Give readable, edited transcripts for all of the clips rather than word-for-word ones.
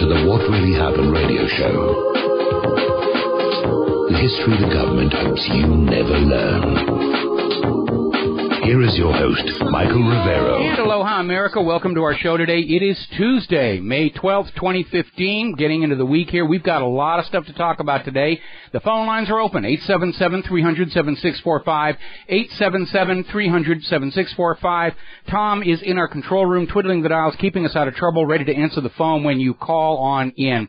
to the What Really Happened radio show. The history the government hopes you never learn. Here is your host, Michael Rivero. And aloha, America. Welcome to our show today. It is Tuesday, May 12th, 2015. Getting into the week here. We've got a lot of stuff to talk about today. The phone lines are open, 877-300-7645, 877-300-7645. Tom is in our control room, twiddling the dials, keeping us out of trouble, ready to answer the phone when you call on in.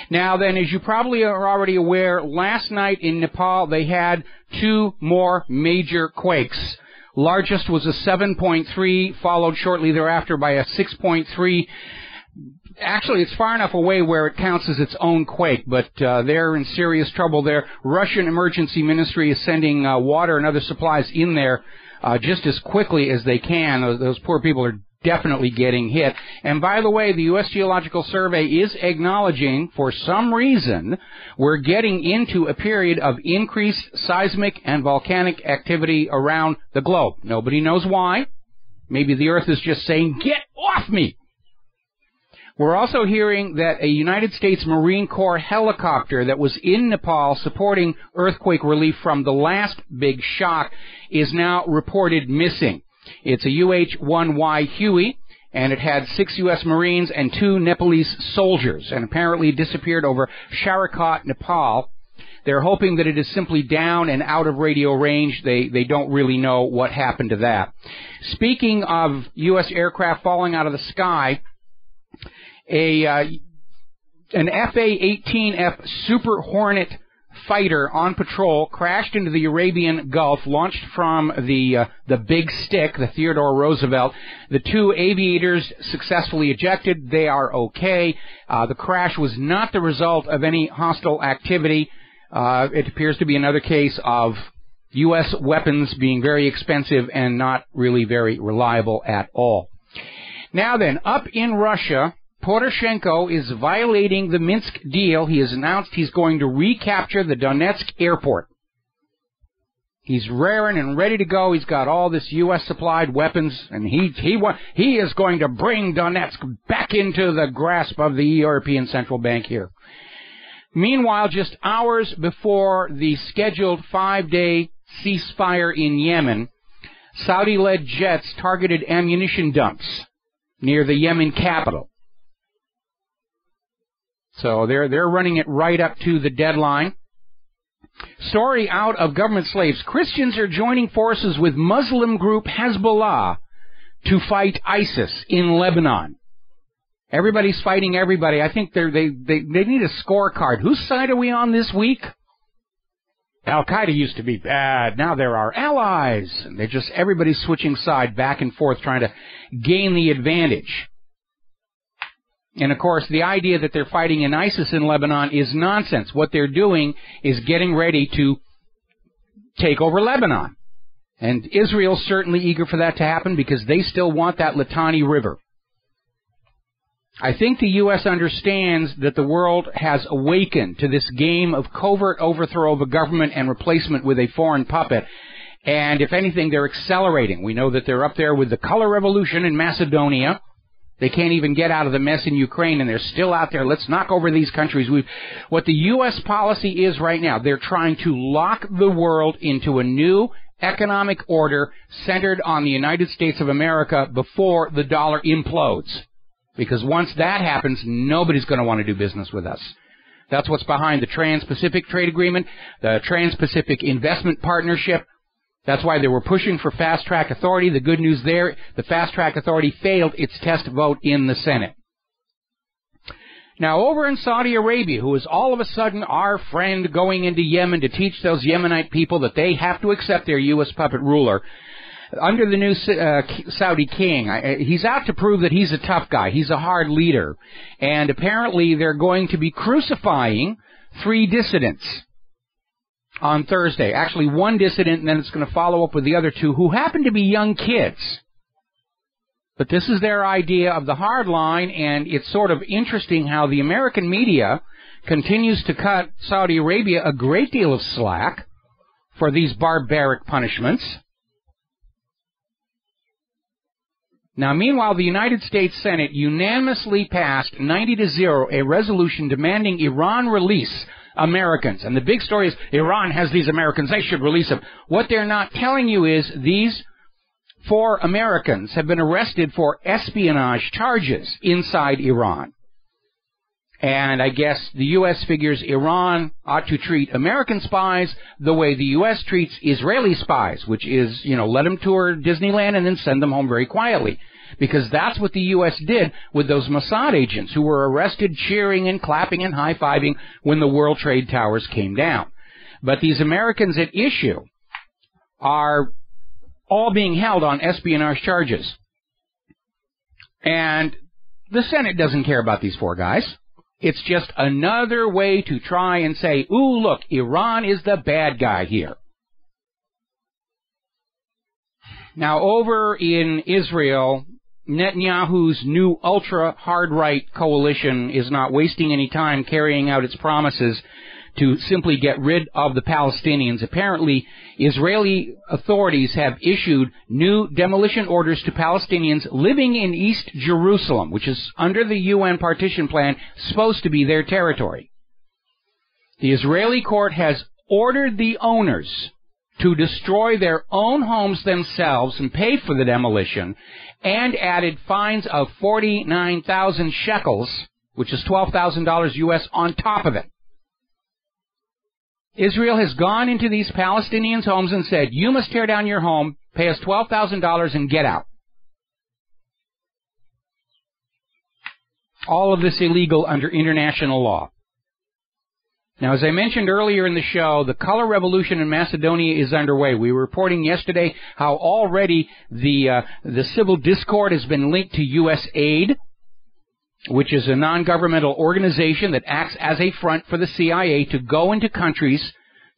Now then, as you probably are already aware, last night in Nepal they had two more major quakes. Largest was a 7.3, followed shortly thereafter by a 6.3. Actually, it's far enough away where it counts as its own quake, but they're in serious trouble there. Russian Emergency Ministry is sending water and other supplies in there just as quickly as they can. Those poor people are definitely getting hit. And by the way, the U.S. Geological Survey is acknowledging, for some reason, we're getting into a period of increased seismic and volcanic activity around the globe. Nobody knows why. Maybe the Earth is just saying, get off me! We're also hearing that a United States Marine Corps helicopter that was in Nepal supporting earthquake relief from the last big shock is now reported missing. It's a UH-1Y Huey, and it had 6 U.S. Marines and 2 Nepalese soldiers, and apparently disappeared over Sharakot, Nepal. They're hoping that it is simply down and out of radio range. They don't really know what happened to that. Speaking of U.S. aircraft falling out of the sky, an F-A-18F Super Hornet fighter on patrol crashed into the Arabian Gulf, launched from the Big Stick, the Theodore Roosevelt. The 2 aviators successfully ejected. They are okay. The crash was not the result of any hostile activity. It appears to be another case of U.S. weapons being very expensive and not really very reliable at all. Now then, up in Russia, Poroshenko is violating the Minsk deal. He has announced he's going to recapture the Donetsk airport. He's raring and ready to go. He's got all this U.S.-supplied weapons, and he is going to bring Donetsk back into the grasp of the European Central Bank here. Meanwhile, just hours before the scheduled 5-day ceasefire in Yemen, Saudi-led jets targeted ammunition dumps near the Yemen capital. So they're running it right up to the deadline. Story out of Government Slaves. Christians are joining forces with Muslim group Hezbollah to fight ISIS in Lebanon. Everybody's fighting everybody. I think they need a scorecard. Whose side are we on this week? Al-Qaeda used to be bad. Now they're our allies. And everybody's switching side back and forth trying to gain the advantage. And, of course, the idea that they're fighting in ISIS in Lebanon is nonsense. What they're doing is getting ready to take over Lebanon. And Israel's certainly eager for that to happen because they still want that Litani River. I think the U.S. understands that the world has awakened to this game of covert overthrow of a government and replacement with a foreign puppet. And, if anything, they're accelerating. We know that they're up there with the color revolution in Macedonia. They can't even get out of the mess in Ukraine, and they're still out there. Let's knock over these countries. What the U.S. policy is right now, they're trying to lock the world into a new economic order centered on the United States of America before the dollar implodes. Because once that happens, nobody's going to want to do business with us. That's what's behind the Trans-Pacific Trade Agreement, the Trans-Pacific Investment Partnership. That's why they were pushing for fast-track authority. The good news there, the fast-track authority failed its test vote in the Senate. Now, over in Saudi Arabia, who is all of a sudden our friend going into Yemen to teach those Yemenite people that they have to accept their U.S. puppet ruler, under the new Saudi king, he's out to prove that he's a tough guy. He's a hard leader. And apparently they're going to be crucifying 3 dissidents on Thursday. Actually, 1 dissident, and then it's going to follow up with the other 2 who happen to be young kids. But this is their idea of the hard line, and it's sort of interesting how the American media continues to cut Saudi Arabia a great deal of slack for these barbaric punishments. Now, meanwhile, the United States Senate unanimously passed 90-0 a resolution demanding Iran release Americans. And the big story is Iran has these Americans. They should release them. What they're not telling you is these 4 Americans have been arrested for espionage charges inside Iran. And I guess the U.S. figures Iran ought to treat American spies the way the U.S. treats Israeli spies, which is, let them tour Disneyland and then send them home very quietly. Because that's what the U.S. did with those Mossad agents who were arrested cheering and clapping and high-fiving when the World Trade Towers came down. But these Americans at issue are all being held on espionage charges. And the Senate doesn't care about these 4 guys. It's just another way to try and say, ooh, look, Iran is the bad guy here. Now, over in Israel, Netanyahu's new ultra-hard-right coalition is not wasting any time carrying out its promises to simply get rid of the Palestinians. Apparently, Israeli authorities have issued new demolition orders to Palestinians living in East Jerusalem, which is under the UN partition plan supposed to be their territory. The Israeli court has ordered the owners to destroy their own homes themselves and pay for the demolition, and added fines of 49,000 shekels, which is $12,000 U.S., on top of it. Israel has gone into these Palestinians' homes and said, you must tear down your home, pay us $12,000 and get out. All of this illegal under international law. Now, as I mentioned earlier in the show, the color revolution in Macedonia is underway. We were reporting yesterday how already the civil discord has been linked to U.S. aid, which is a non-governmental organization that acts as a front for the CIA to go into countries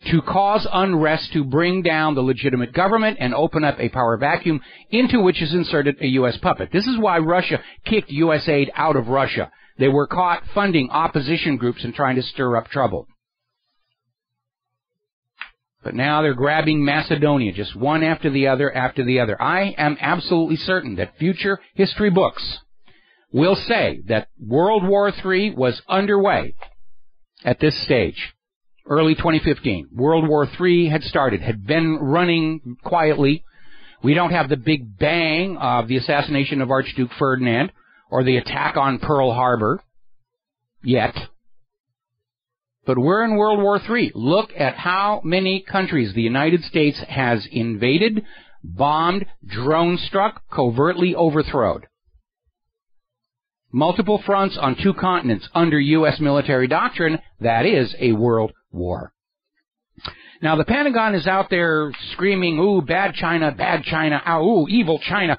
to cause unrest, to bring down the legitimate government and open up a power vacuum into which is inserted a U.S. puppet. This is why Russia kicked U.S. aid out of Russia. They were caught funding opposition groups and trying to stir up trouble. But now they're grabbing Macedonia, just one after the other after the other. I am absolutely certain that future history books will say that World War III was underway at this stage, early 2015. World War III had started, had been running quietly. We don't have the big bang of the assassination of Archduke Ferdinand or the attack on Pearl Harbor yet. But we're in World War III. Look at how many countries the United States has invaded, bombed, drone-struck, covertly overthrown. Multiple fronts on 2 continents under U.S. military doctrine. That is a world war. Now, the Pentagon is out there screaming, ooh, bad China, ooh, evil China.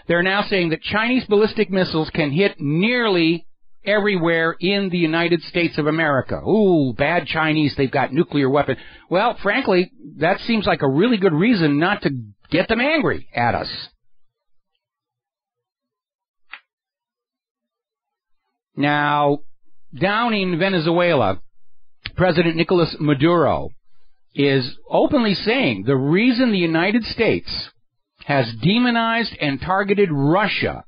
They're now saying that Chinese ballistic missiles can hit nearly everywhere in the United States of America. Ooh, bad Chinese, they've got nuclear weapons. Well, frankly, that seems like a really good reason not to get them angry at us. Now, down in Venezuela, President Nicolas Maduro is openly saying the reason the United States has demonized and targeted Russia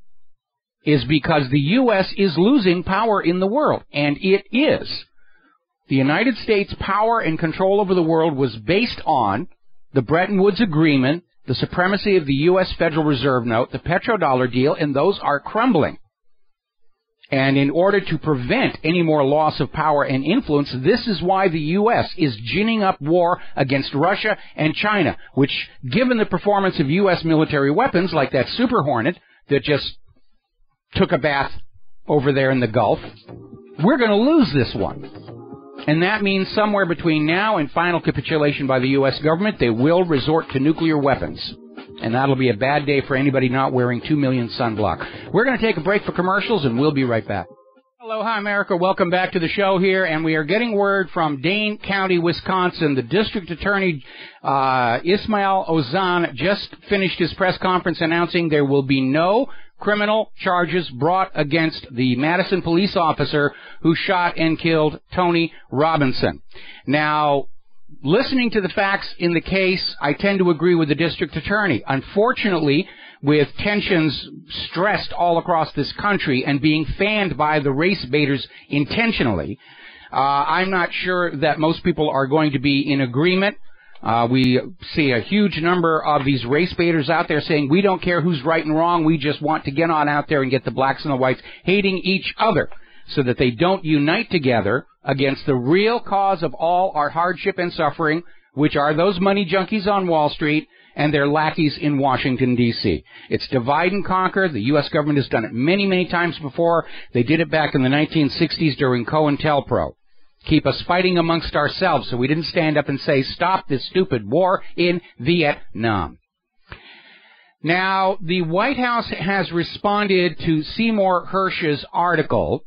is because the U.S. is losing power in the world. And it is. The United States' power and control over the world was based on the Bretton Woods Agreement, the supremacy of the U.S. Federal Reserve Note, the petrodollar deal, and those are crumbling. And in order to prevent any more loss of power and influence, this is why the U.S. is ginning up war against Russia and China, which, given the performance of U.S. military weapons like that Super Hornet that just took a bath over there in the Gulf, we're going to lose this one. And that means somewhere between now and final capitulation by the U.S. government, they will resort to nuclear weapons. And that'll be a bad day for anybody not wearing 2 million sunblock. We're going to take a break for commercials, and we'll be right back. Aloha, America. Welcome back to the show here. And we are getting word from Dane County, Wisconsin. The district attorney, Ismail Ozan, just finished his press conference announcing there will be no criminal charges brought against the Madison police officer who shot and killed Tony Robinson. Now, listening to the facts in the case, I tend to agree with the district attorney. Unfortunately, with tensions stressed all across this country and being fanned by the race baiters intentionally. I'm not sure that most people are going to be in agreement. We see a huge number of these race baiters out there saying, we don't care who's right and wrong, we just want to get on out there and get the blacks and the whites hating each other so that they don't unite together against the real cause of all our hardship and suffering, which are those money junkies on Wall Street and their lackeys in Washington, D.C. It's divide and conquer. The U.S. government has done it many, many times before. They did it back in the 1960s during COINTELPRO. Keep us fighting amongst ourselves, so we didn't stand up and say, stop this stupid war in Vietnam. Now, the White House has responded to Seymour Hersh's article,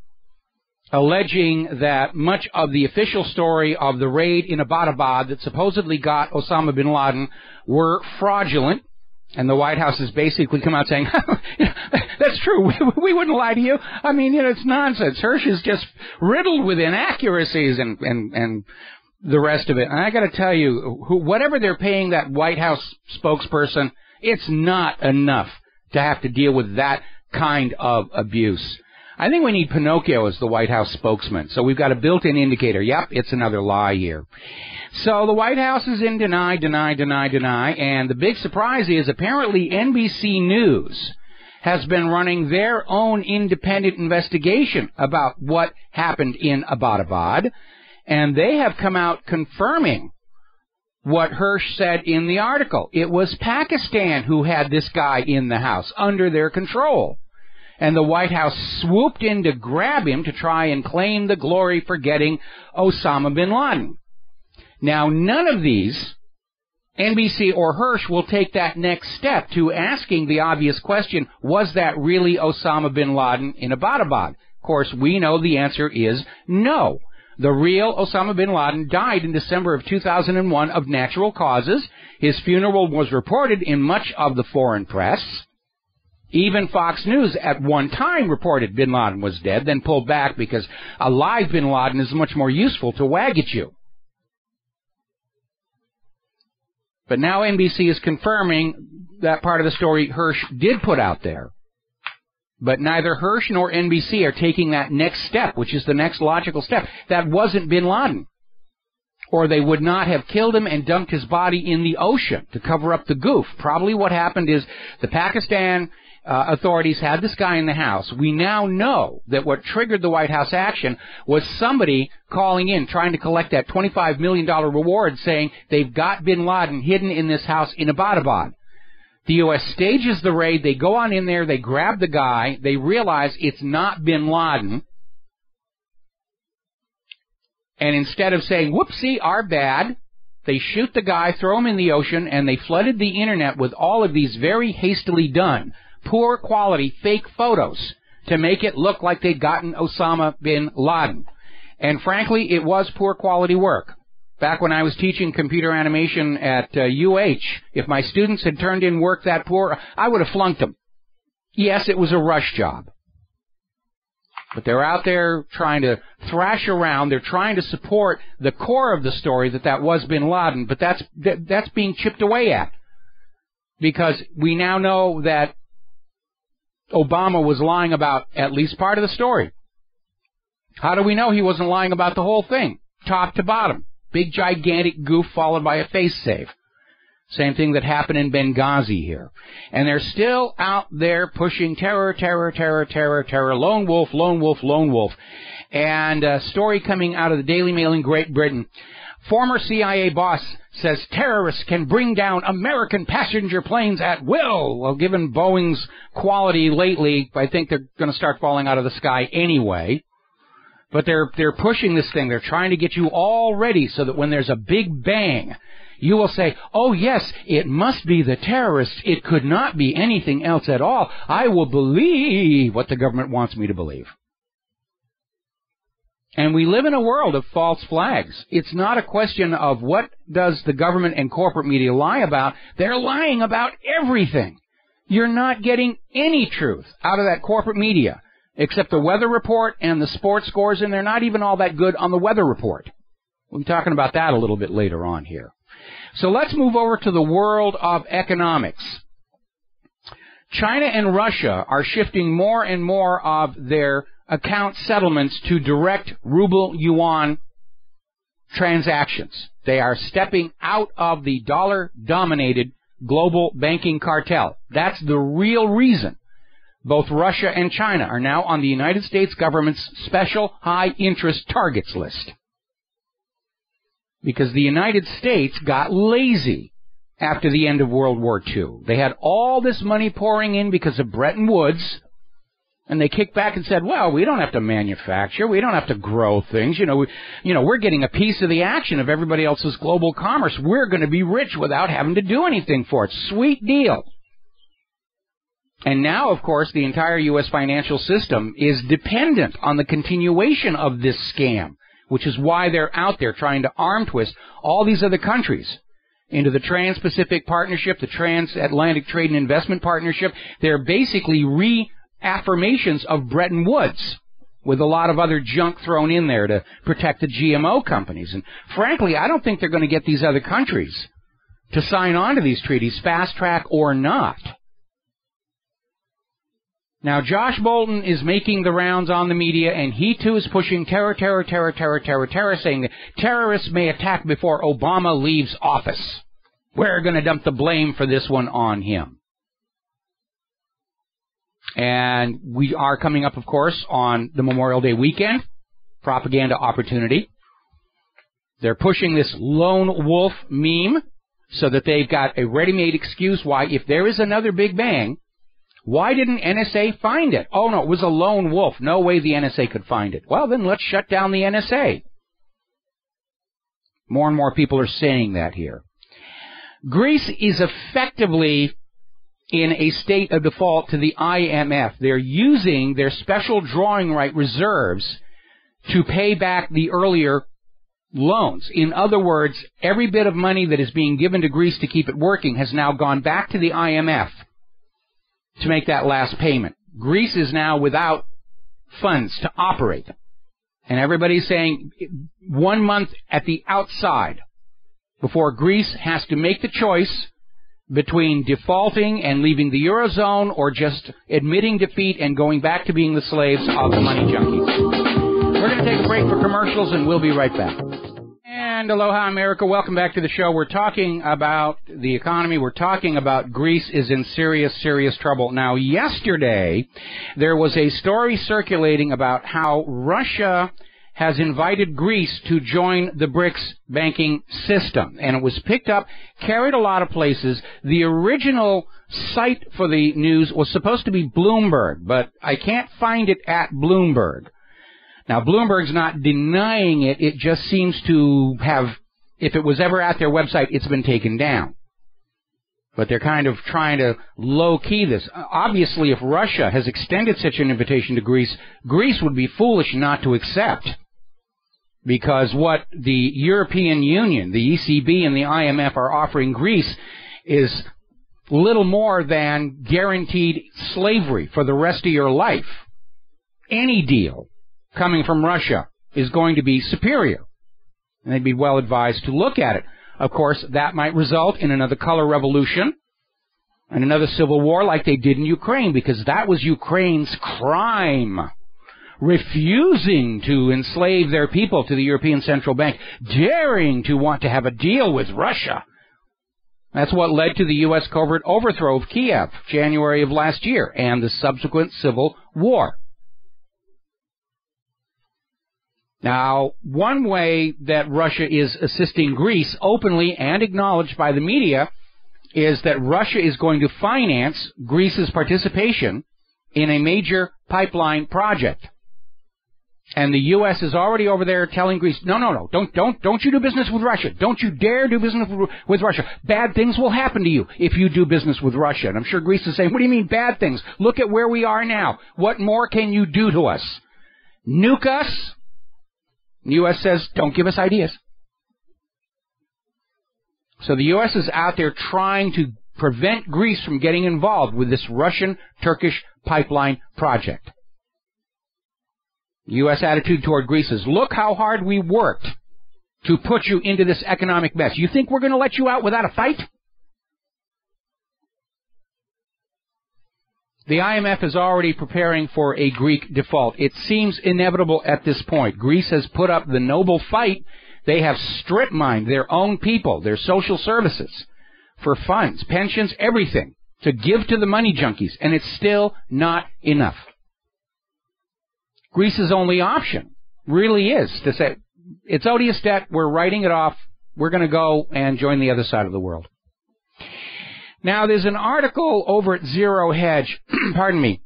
alleging that much of the official story of the raid in Abbottabad that supposedly got Osama bin Laden were fraudulent. And the White House has basically come out saying, that's true, we wouldn't lie to you. I mean, it's nonsense. Hersh is just riddled with inaccuracies and the rest of it. And I got to tell you, whatever they're paying that White House spokesperson, it's not enough to have to deal with that kind of abuse. I think we need Pinocchio as the White House spokesman. So we've got a built-in indicator. Yep, it's another lie here. So the White House is in deny, and the big surprise is apparently NBC News has been running their own independent investigation about what happened in Abbottabad, and they have come out confirming what Hersh said in the article. It was Pakistan who had this guy in the house, under their control. And the White House swooped in to grab him to try and claim the glory for getting Osama bin Laden. Now, none of these, NBC or Hersh, will take that next step to asking the obvious question, was that really Osama bin Laden in Abbottabad? Of course, we know the answer is no. The real Osama bin Laden died in December of 2001 of natural causes. His funeral was reported in much of the foreign press. Even Fox News at one time reported bin Laden was dead, then pulled back because a live bin Laden is much more useful to wag at you. But now NBC is confirming that part of the story Hersh did put out there. But neither Hersh nor NBC are taking that next step, which is the next logical step. That wasn't bin Laden. Or they would not have killed him and dumped his body in the ocean to cover up the goof. Probably what happened is the Pakistan authorities had this guy in the house. We now know that what triggered the White House action was somebody calling in, trying to collect that $25 million reward, saying they've got bin Laden hidden in this house in Abbottabad. The U.S. stages the raid. They go on in there. They grab the guy. They realize it's not bin Laden. And instead of saying, whoopsie, our bad, they shoot the guy, throw him in the ocean, and they flooded the Internet with all of these very hastily done, poor quality fake photos to make it look like they'd gotten Osama bin Laden. And frankly, it was poor quality work. Back when I was teaching computer animation at UH, if my students had turned in work that poor, I would have flunked them. Yes, it was a rush job. But they're out there trying to thrash around. They're trying to support the core of the story that was bin Laden, but that's being chipped away at. Because we now know that Obama was lying about at least part of the story. How do we know he wasn't lying about the whole thing, top to bottom? Big, gigantic goof followed by a face save. Same thing that happened in Benghazi here. And they're still out there pushing terror, terror, terror, terror, terror, lone wolf, lone wolf, lone wolf. And a story coming out of the Daily Mail in Great Britain. Former CIA boss says terrorists can bring down American passenger planes at will. Well, given Boeing's quality lately, I think they're going to start falling out of the sky anyway. But they're pushing this thing. They're trying to get you all ready so that when there's a big bang, you will say, oh yes, it must be the terrorists. It could not be anything else at all. I will believe what the government wants me to believe. And we live in a world of false flags. It's not a question of what does the government and corporate media lie about. They're lying about everything. You're not getting any truth out of that corporate media, except the weather report and the sports scores, and they're not even all that good on the weather report. We'll be talking about that a little bit later on here. So let's move over to the world of economics. China and Russia are shifting more and more of their account settlements to direct ruble-yuan transactions. They are stepping out of the dollar-dominated global banking cartel. That's the real reason both Russia and China are now on the United States government's special high-interest targets list. Because the United States got lazy after the end of World War II. They had all this money pouring in because of Bretton Woods, and they kicked back and said, well, we don't have to manufacture, we don't have to grow things, we're getting a piece of the action of everybody else's global commerce. We're going to be rich without having to do anything for it. Sweet deal. And now, of course, the entire U.S. financial system is dependent on the continuation of this scam, which is why they're out there trying to arm twist all these other countries into the Trans-Pacific Partnership, the Transatlantic Trade and Investment Partnership. They're basically reaffirmations of Bretton Woods, with a lot of other junk thrown in there to protect the GMO companies. And frankly, I don't think they're going to get these other countries to sign on to these treaties, fast track or not. Now, Josh Bolton is making the rounds on the media, and he too is pushing terror, saying that terrorists may attack before Obama leaves office. We're going to dump the blame for this one on him. And we are coming up, of course, on the Memorial Day weekend, propaganda opportunity. They're pushing this lone wolf meme so that they've got a ready-made excuse why, if there is another Big Bang, why didn't NSA find it? Oh, no, it was a lone wolf. No way the NSA could find it. Well, then let's shut down the NSA. More and more people are saying that here. Greece is effectively in a state of default to the IMF. They're using their special drawing right reserves to pay back the earlier loans. In other words, every bit of money that is being given to Greece to keep it working has now gone back to the IMF to make that last payment. Greece is now without funds to operate. And everybody's saying 1 month at the outside before Greece has to make the choice between defaulting and leaving the Eurozone or just admitting defeat and going back to being the slaves of the money junkies. We're going to take a break for commercials, and we'll be right back. And aloha, America. Welcome back to the show. We're talking about the economy. We're talking about Greece is in serious, serious trouble. Now, yesterday, there was a story circulating about how Russia has invited Greece to join the BRICS banking system. And it was picked up, carried a lot of places. The original site for the news was supposed to be Bloomberg, but I can't find it at Bloomberg. Now, Bloomberg's not denying it. It just seems to have, if it was ever at their website, it's been taken down. But they're kind of trying to low-key this. Obviously, if Russia has extended such an invitation to Greece, Greece would be foolish not to accept. Because what the European Union, the ECB, and the IMF are offering Greece is little more than guaranteed slavery for the rest of your life. Any deal coming from Russia is going to be superior, and they'd be well advised to look at it. Of course, that might result in another color revolution and another civil war like they did in Ukraine, because that was Ukraine's crime, refusing to enslave their people to the European Central Bank, daring to want to have a deal with Russia. That's what led to the U.S. covert overthrow of Kiev, January of last year, and the subsequent civil war. Now, one way that Russia is assisting Greece, openly and acknowledged by the media, is that Russia is going to finance Greece's participation in a major pipeline project. And the U.S. is already over there telling Greece, no, don't you do business with Russia. Don't you dare do business with Russia. Bad things will happen to you if you do business with Russia. And I'm sure Greece is saying, what do you mean bad things? Look at where we are now. What more can you do to us? Nuke us? The U.S. says, don't give us ideas. So the U.S. is out there trying to prevent Greece from getting involved with this Russian-Turkish pipeline project. The U.S. attitude toward Greece is, look how hard we worked to put you into this economic mess. You think we're going to let you out without a fight? The IMF is already preparing for a Greek default. It seems inevitable at this point. Greece has put up the noble fight. They have strip-mined their own people, their social services, for funds, pensions, everything, to give to the money junkies, and it's still not enough. Greece's only option really is to say, it's odious debt, we're writing it off, we're going to go and join the other side of the world. Now, there's an article over at Zero Hedge, pardon me,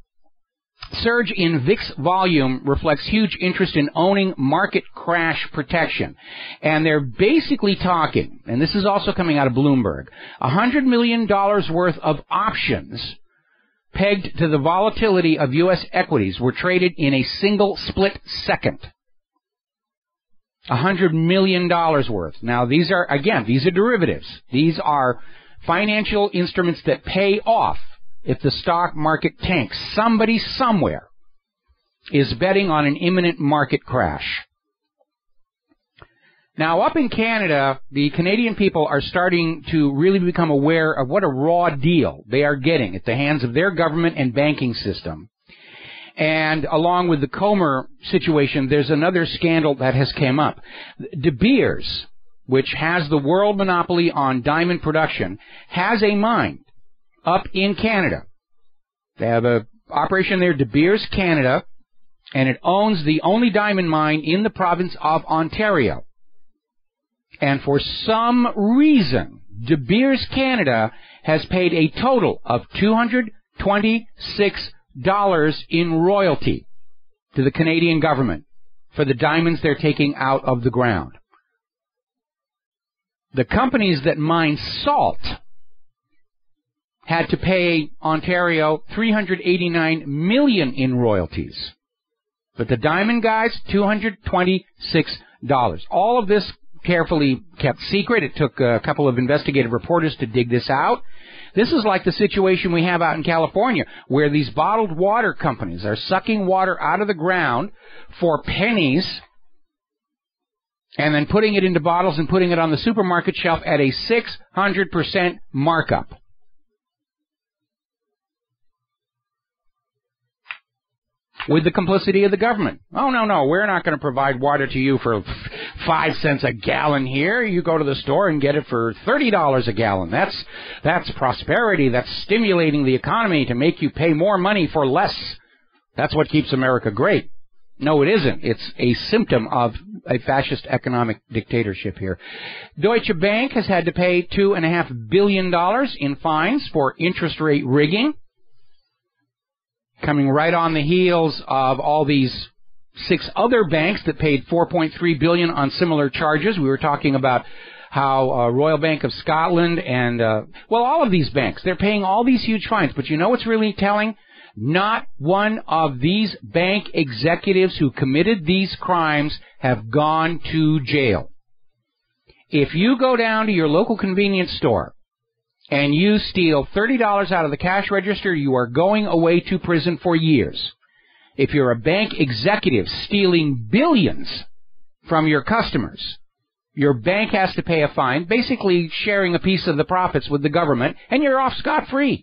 surge in VIX volume reflects huge interest in owning market crash protection. And they're basically talking, and this is also coming out of Bloomberg, $100 million worth of options pegged to the volatility of U.S. equities were traded in a single split second. $100 million worth. Now, these are derivatives. These are financial instruments that pay off if the stock market tanks. Somebody somewhere is betting on an imminent market crash. Now, up in Canada, the Canadian people are starting to really become aware of what a raw deal they are getting at the hands of their government and banking system. And along with the Comer situation, there's another scandal that has come up. De Beers, which has the world monopoly on diamond production, has a mine up in Canada. They have an operation there, De Beers Canada, and it owns the only diamond mine in the province of Ontario. And for some reason, De Beers Canada has paid a total of $226 in royalty to the Canadian government for the diamonds they're taking out of the ground. The companies that mine salt had to pay Ontario $389 million in royalties. But the diamond guys, $226. All of this carefully kept secret. It took a couple of investigative reporters to dig this out. This is like the situation we have out in California, where these bottled water companies are sucking water out of the ground for pennies and then putting it into bottles and putting it on the supermarket shelf at a 600% markup. With the complicity of the government. Oh, no, we're not going to provide water to you for 5 cents a gallon here. You go to the store and get it for $30 a gallon. That's prosperity. That's stimulating the economy to make you pay more money for less. That's what keeps America great. No, it isn't. It's a symptom of a fascist economic dictatorship here. Deutsche Bank has had to pay $2.5 billion in fines for interest rate rigging, coming right on the heels of all these 6 other banks that paid $4.3 billion on similar charges. We were talking about how Royal Bank of Scotland and, all of these banks, they're paying all these huge fines. But you know what's really telling? Not one of these bank executives who committed these crimes have gone to jail. If you go down to your local convenience store and you steal $30 out of the cash register, you are going away to prison for years. If you're a bank executive stealing billions from your customers, your bank has to pay a fine, basically sharing a piece of the profits with the government, and you're off scot-free.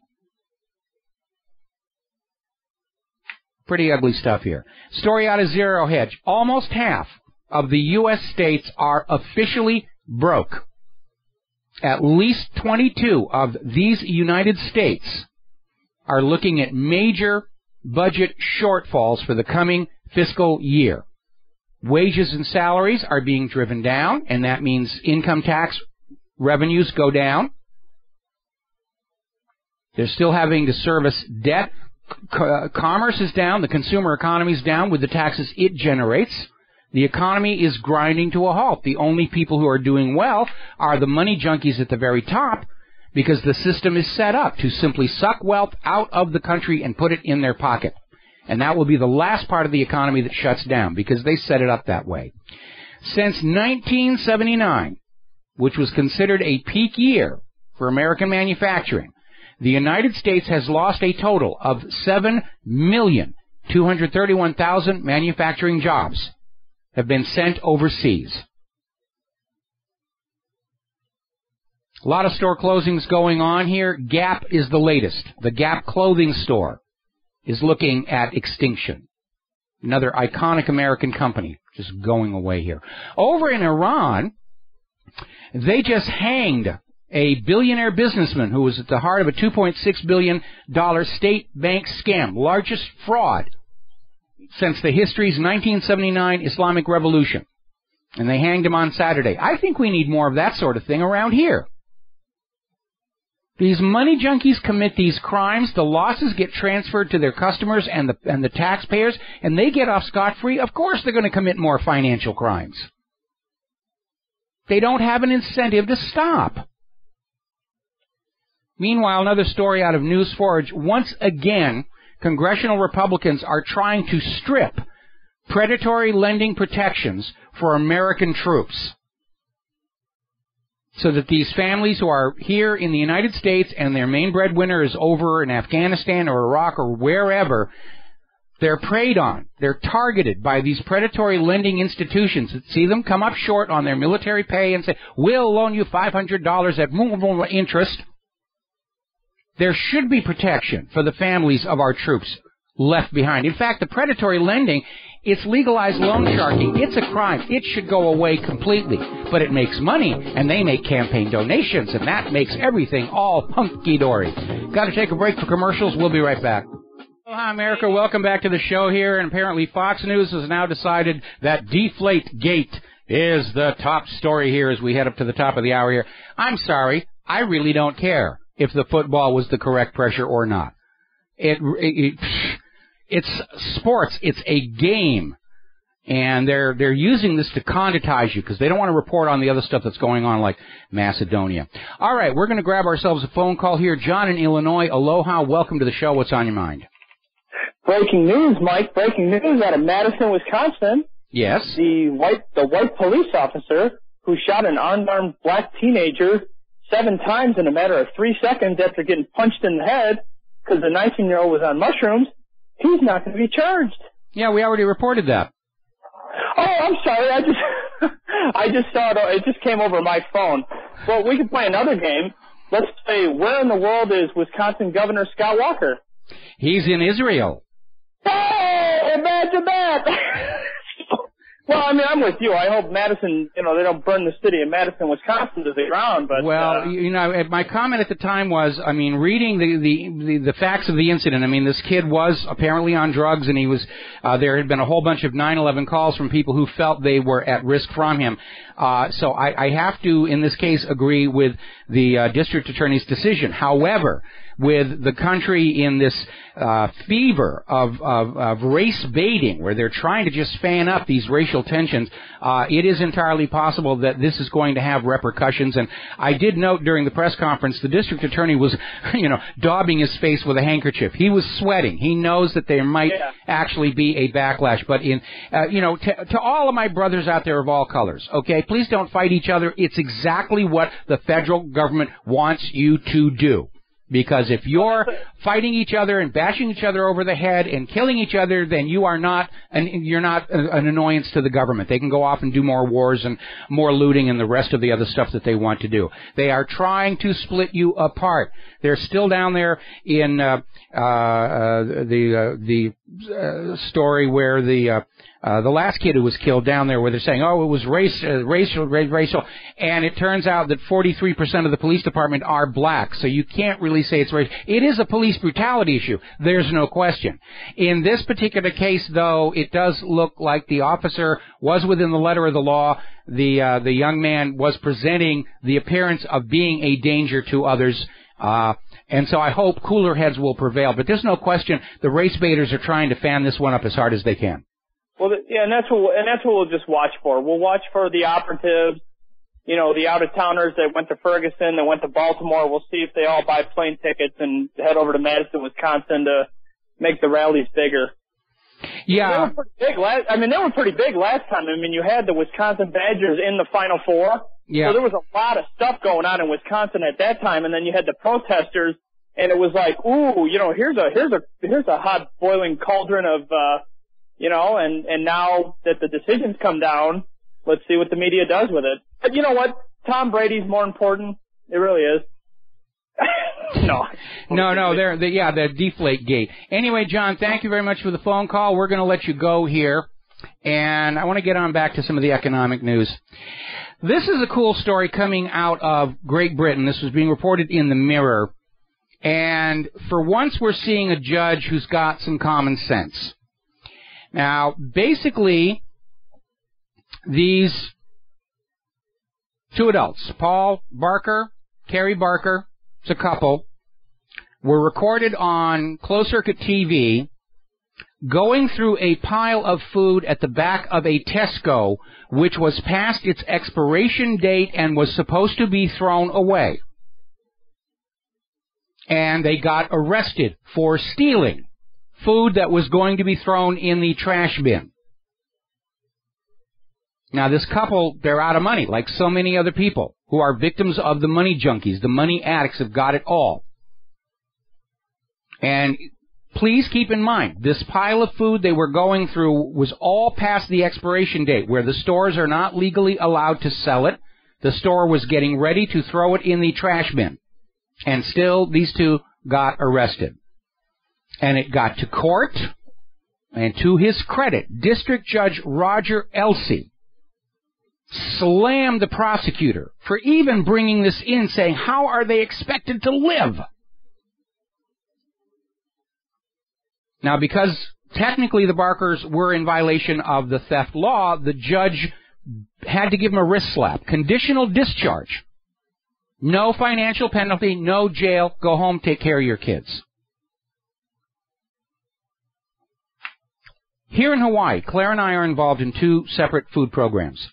Pretty ugly stuff here. Story out of Zero Hedge. Almost half of the U.S. states are officially broke. At least 22 of these United States are looking at major budget shortfalls for the coming fiscal year. Wages and salaries are being driven down, and that means income tax revenues go down. They're still having to service debt. Commerce is down. The consumer economy is down with the taxes it generates. The economy is grinding to a halt. The only people who are doing well are the money junkies at the very top, because the system is set up to simply suck wealth out of the country and put it in their pocket. And that will be the last part of the economy that shuts down, because they set it up that way. Since 1979, which was considered a peak year for American manufacturing, the United States has lost a total of 7,231,000 manufacturing jobs have been sent overseas. A lot of store closings going on here. Gap is the latest. The Gap clothing store is looking at extinction. Another iconic American company just going away here. Over in Iran, they just hanged a billionaire businessman who was at the heart of a $2.6 billion state bank scam, largest fraud since the history's 1979 Islamic Revolution. And they hanged him on Saturday. I think we need more of that sort of thing around here. These money junkies commit these crimes, the losses get transferred to their customers and the taxpayers, and they get off scot-free. Of course they're going to commit more financial crimes. They don't have an incentive to stop. Meanwhile, another story out of NewsForge. Once again, congressional Republicans are trying to strip predatory lending protections for American troops, so that these families who are here in the United States and their main breadwinner is over in Afghanistan or Iraq or wherever, they're preyed on. They're targeted by these predatory lending institutions that see them come up short on their military pay and say, we'll loan you $500 at interest. There should be protection for the families of our troops left behind. In fact, the predatory lending, it's legalized loan sharking. It's a crime. It should go away completely. But it makes money, and they make campaign donations, and that makes everything all hunky-dory. Got to take a break for commercials. We'll be right back. Well, hi, America. Welcome back to the show here. And apparently Fox News has now decided that Deflategate is the top story here as we head up to the top of the hour here. I'm sorry. I really don't care if the football was the correct pressure or not. It's sports. It's a game. And they're using this to conditize you because they don't want to report on the other stuff that's going on like Macedonia. All right, we're going to grab ourselves a phone call here. John in Illinois, aloha. Welcome to the show. What's on your mind? Breaking news, Mike. Breaking news out of Madison, Wisconsin. Yes? The white police officer who shot an unarmed black teenager 7 times in a matter of 3 seconds after getting punched in the head because the 19-year-old was on mushrooms, he's not going to be charged. Yeah, we already reported that. Oh, I'm sorry. I just saw it. It just came over my phone. Well, we can play another game. Let's say, where in the world is Wisconsin Governor Scott Walker? He's in Israel. Oh, imagine that. Well, I mean, I'm with you. I hope Madison, they don't burn the city of Madison, Wisconsin to the ground. But well, my comment at the time was, I mean, reading the facts of the incident. I mean, this kid was apparently on drugs, and he was. There had been a whole bunch of 9/11 calls from people who felt they were at risk from him. So I have to, in this case, agree with the district attorney's decision. However, with the country in this fever of race baiting, where they're trying to just fan up these racial tensions, it is entirely possible that this is going to have repercussions. And I did note during the press conference, the district attorney was, daubing his face with a handkerchief. He was sweating. He knows that there might actually be a backlash. But to all of my brothers out there of all colors, okay, please don't fight each other. It's exactly what the federal government wants you to do. Because if you're fighting each other and bashing each other over the head and killing each other, then you're not an annoyance to the government. They can go off and do more wars and more looting and the rest of the other stuff that they want to do. They are trying to split you apart. They're still down there in the story where the last kid who was killed down there, where they're saying, oh, it was racial, and it turns out that 43% of the police department are black, so you can't really say it's racial. It is a police brutality issue. There's no question. In this particular case, though, it does look like the officer was within the letter of the law. The young man was presenting the appearance of being a danger to others. And so I hope cooler heads will prevail. But there's no question the race baiters are trying to fan this one up as hard as they can. Well, yeah, and that's what we'll just watch for. We'll watch for the operatives, the out-of-towners that went to Ferguson, that went to Baltimore. We'll see if they all buy plane tickets and head over to Madison, Wisconsin to make the rallies bigger. Yeah. They were pretty big they were pretty big last time. I mean, you had the Wisconsin Badgers in the Final Four. Yeah. So there was a lot of stuff going on in Wisconsin at that time, and then you had the protesters, and it was like, ooh, here's a hot boiling cauldron of, and now that the decisions come down, let's see what the media does with it. But you know what? Tom Brady's more important. It really is. No. They're the deflate gate. Anyway, John, thank you very much for the phone call. We're going to let you go here, and I want to get on back to some of the economic news. This is a cool story coming out of Great Britain. This was being reported in the Mirror, and for once we're seeing a judge who's got some common sense. Now, basically, these two adults, Paul Barker, Carrie Barker, it's a couple, were recorded on closed-circuit TV going through a pile of food at the back of a Tesco, which was past its expiration date and was supposed to be thrown away. And they got arrested for stealing food that was going to be thrown in the trash bin. Now, this couple, they're out of money, like so many other people who are victims of the money junkies. The money addicts have got it all. And please keep in mind, this pile of food they were going through was all past the expiration date, where the stores are not legally allowed to sell it. The store was getting ready to throw it in the trash bin. And still, these two got arrested. And it got to court, and to his credit, District Judge Roger Elsey slammed the prosecutor for even bringing this in, saying, how are they expected to live? Now, because technically the Barkers were in violation of the theft law, the judge had to give them a wrist slap. Conditional discharge. No financial penalty, no jail, go home, take care of your kids. Here in Hawaii, Claire and I are involved in 2 separate food programs.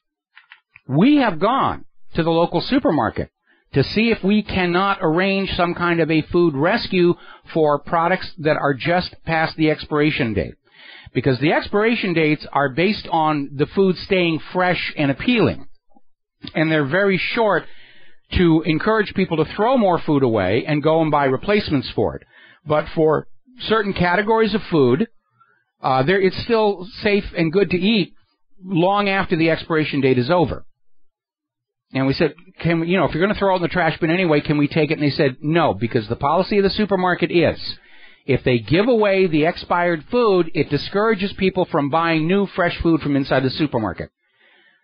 We have gone to the local supermarket to see if we cannot arrange some kind of a food rescue for products that are just past the expiration date. Because the expiration dates are based on the food staying fresh and appealing. And they're very short to encourage people to throw more food away and go and buy replacements for it. But for certain categories of food, it's still safe and good to eat long after the expiration date is over. And we said, if you're going to throw it in the trash bin anyway, can we take it? And they said, no, because the policy of the supermarket is, if they give away the expired food, it discourages people from buying new, fresh food from inside the supermarket.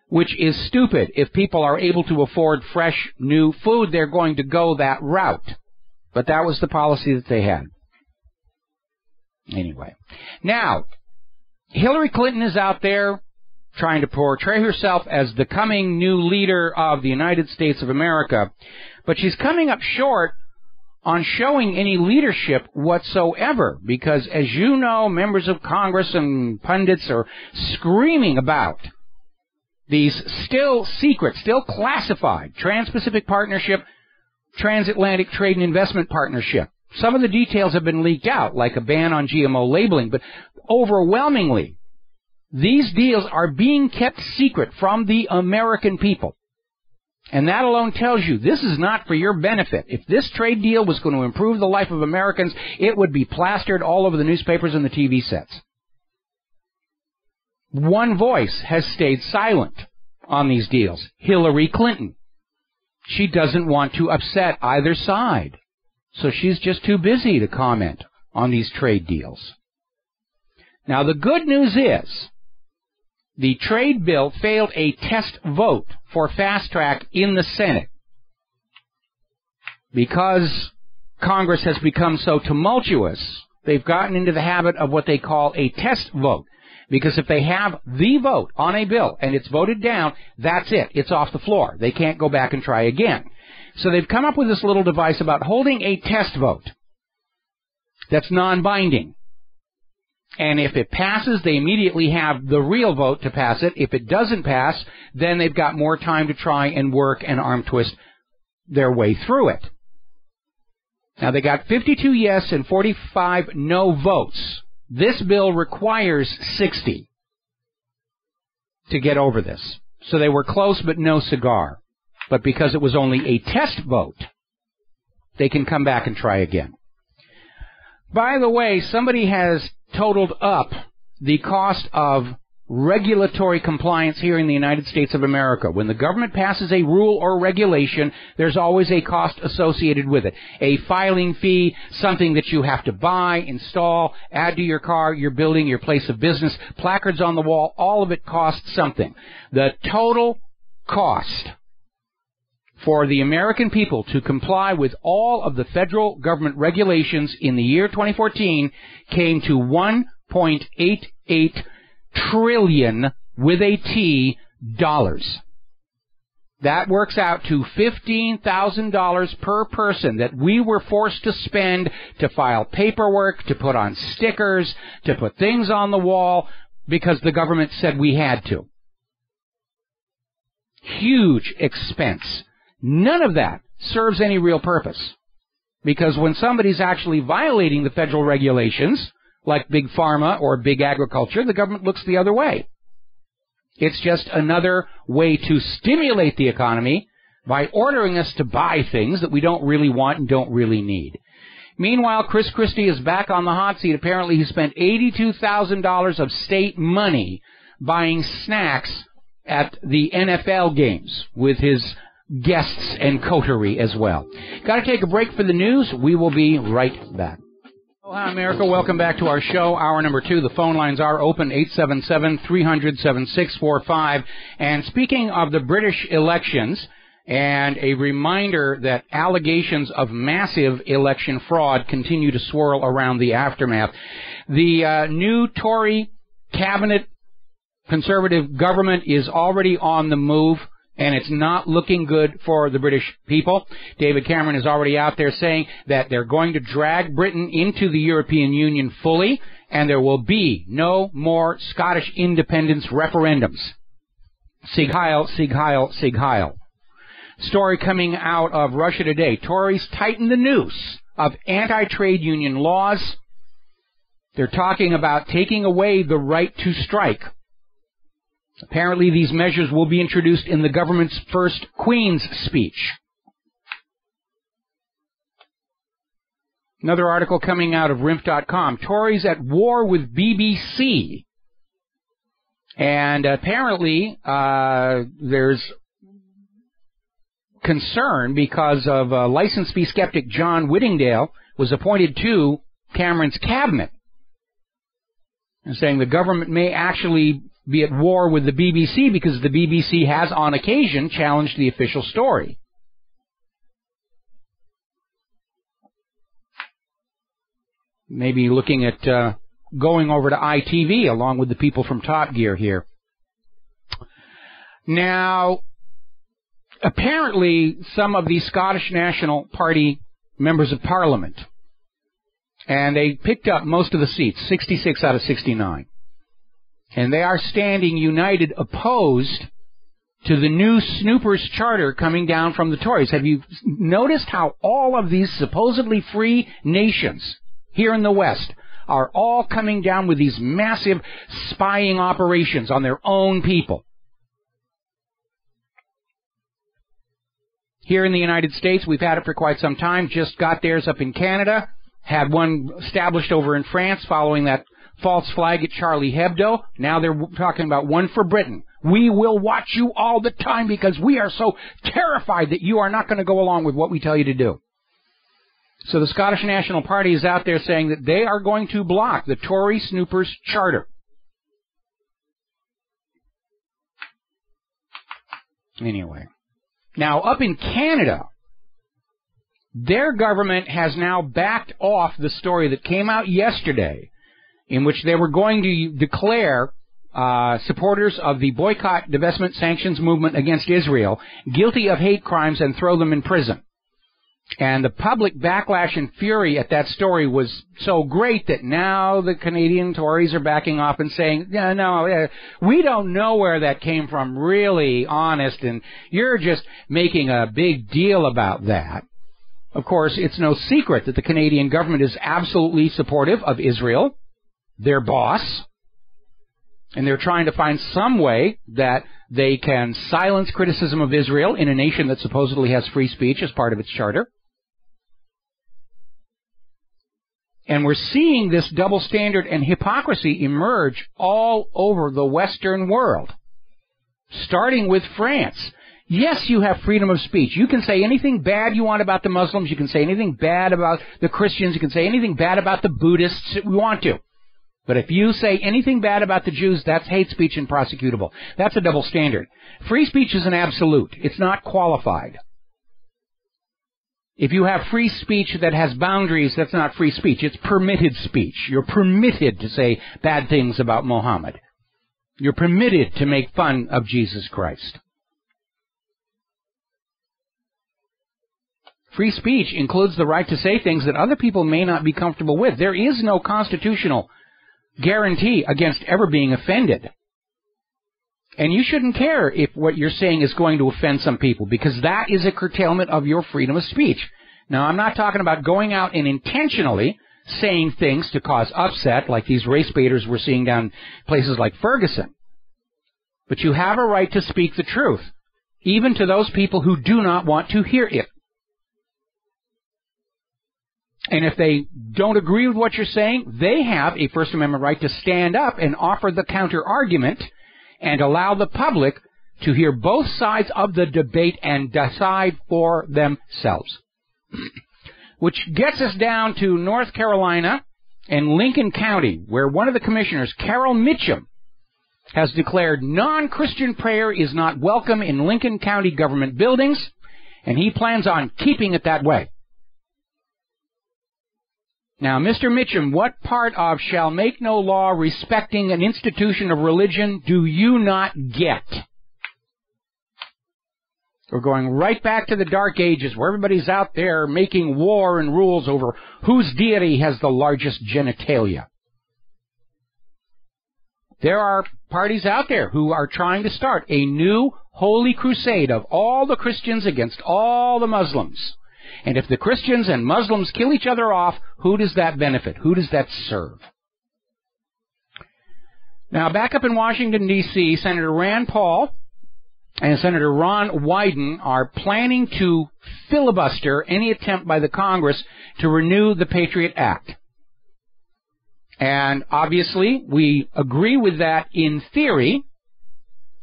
Which is stupid. If people are able to afford fresh, new food, they're going to go that route. But that was the policy that they had. Anyway. Now, Hillary Clinton is out there trying to portray herself as the coming new leader of the United States of America, but she's coming up short on showing any leadership whatsoever, because as you know, members of Congress and pundits are screaming about these still secret, still classified Trans-Pacific Partnership, Transatlantic Trade and Investment Partnership. Some of the details have been leaked out, like a ban on GMO labeling, but overwhelmingly, these deals are being kept secret from the American people. And that alone tells you this is not for your benefit. If this trade deal was going to improve the life of Americans, it would be plastered all over the newspapers and the TV sets. One voice has stayed silent on these deals, Hillary Clinton. She doesn't want to upset either side, so she's just too busy to comment on these trade deals. Now, the good news is, the trade bill failed a test vote for fast track in the Senate because Congress has become so tumultuous. They've gotten into the habit of what they call a test vote, because if they have the vote on a bill and it's voted down, that's it. It's off the floor. They can't go back and try again. So they've come up with this little device about holding a test vote that's non-binding. And if it passes, they immediately have the real vote to pass it. If it doesn't pass, then they've got more time to try and work and arm twist their way through it. Now, they got 52 yes and 45 no votes. This bill requires 60 to get over this. So they were close, but no cigar. But because it was only a test vote, they can come back and try again. By the way, somebody has totaled up the cost of regulatory compliance here in the United States of America. When the government passes a rule or regulation, there's always a cost associated with it. A filing fee, something that you have to buy, install, add to your car, your building, your place of business, placards on the wall, all of it costs something. The total cost for the American people to comply with all of the federal government regulations in the year 2014 came to $1.88 trillion with a T dollars. That works out to $15,000 per person that we were forced to spend to file paperwork, to put on stickers, to put things on the wall because the government said we had to. Huge expense. None of that serves any real purpose. Because when somebody's actually violating the federal regulations, like Big Pharma or Big Agriculture, the government looks the other way. It's just another way to stimulate the economy by ordering us to buy things that we don't really want and don't really need. Meanwhile, Chris Christie is back on the hot seat. Apparently he spent $82,000 of state money buying snacks at the NFL games with his guests and coterie as well. Got to take a break for the news. We will be right back. Oh, hi, America. Welcome back to our show. Hour number 2. The phone lines are open, 877-300-7645. And speaking of the British elections, and a reminder that allegations of massive election fraud continue to swirl around the aftermath. The new Tory cabinet conservative government is already on the move, and it's not looking good for the British people. David Cameron is already out there saying that they're going to drag Britain into the European Union fully, and there will be no more Scottish independence referendums. Sieg Heil, Sieg Heil, Sieg Heil. Story coming out of Russia Today. Tories tighten the noose of anti-trade union laws. They're talking about taking away the right to strike. Apparently, these measures will be introduced in the government's first Queen's speech. Another article coming out of RIMF.com. Tories at war with BBC. And apparently, there's concern because of license fee skeptic John Whittingdale was appointed to Cameron's cabinet. And saying the government may actually be at war with the BBC because the BBC has, on occasion, challenged the official story. Maybe looking at going over to ITV along with the people from Top Gear here. Now, apparently, some of the Scottish National Party members of Parliament, and they picked up most of the seats, 66 out of 69. And they are standing united, opposed to the new Snoopers Charter coming down from the Tories. Have you noticed how all of these supposedly free nations here in the West are all coming down with these massive spying operations on their own people? Here in the United States, we've had it for quite some time. Just got theirs up in Canada. Had one established over in France following that false flag at Charlie Hebdo. Now they're talking about one for Britain. We will watch you all the time because we are so terrified that you are not going to go along with what we tell you to do. So the Scottish National Party is out there saying that they are going to block the Tory Snoopers Charter. Anyway. Now, up in Canada, their government has now backed off the story that came out yesterday in which they were going to declare supporters of the boycott, divestment, sanctions movement against Israel guilty of hate crimes and throw them in prison. And the public backlash and fury at that story was so great that now the Canadian Tories are backing off and saying, we don't know where that came from, really, honest, and you're just making a big deal about that. Of course, it's no secret that the Canadian government is absolutely supportive of Israel, their boss, and they're trying to find some way that they can silence criticism of Israel in a nation that supposedly has free speech as part of its charter. And we're seeing this double standard and hypocrisy emerge all over the Western world, starting with France. Yes, you have freedom of speech. You can say anything bad you want about the Muslims. You can say anything bad about the Christians. You can say anything bad about the Buddhists if you want to. But if you say anything bad about the Jews, that's hate speech and prosecutable. That's a double standard. Free speech is an absolute. It's not qualified. If you have free speech that has boundaries, that's not free speech. It's permitted speech. You're permitted to say bad things about Muhammad. You're permitted to make fun of Jesus Christ. Free speech includes the right to say things that other people may not be comfortable with. There is no constitutional guarantee against ever being offended. And you shouldn't care if what you're saying is going to offend some people, because that is a curtailment of your freedom of speech. Now, I'm not talking about going out and intentionally saying things to cause upset, like these race baiters we're seeing down places like Ferguson. But you have a right to speak the truth, even to those people who do not want to hear it. And if they don't agree with what you're saying, they have a First Amendment right to stand up and offer the counter-argument and allow the public to hear both sides of the debate and decide for themselves. Which gets us down to North Carolina and Lincoln County, where one of the commissioners, Carol Mitchum, has declared non-Christian prayer is not welcome in Lincoln County government buildings, and he plans on keeping it that way. Now, Mr. Mitchum, what part of shall make no law respecting an institution of religion do you not get? We're going right back to the Dark Ages, where everybody's out there making war and rules over whose deity has the largest genitalia. There are parties out there who are trying to start a new holy crusade of all the Christians against all the Muslims. And if the Christians and Muslims kill each other off, who does that benefit? Who does that serve? Now, back up in Washington, D.C., Senator Rand Paul and Senator Ron Wyden are planning to filibuster any attempt by the Congress to renew the Patriot Act. And obviously, we agree with that in theory,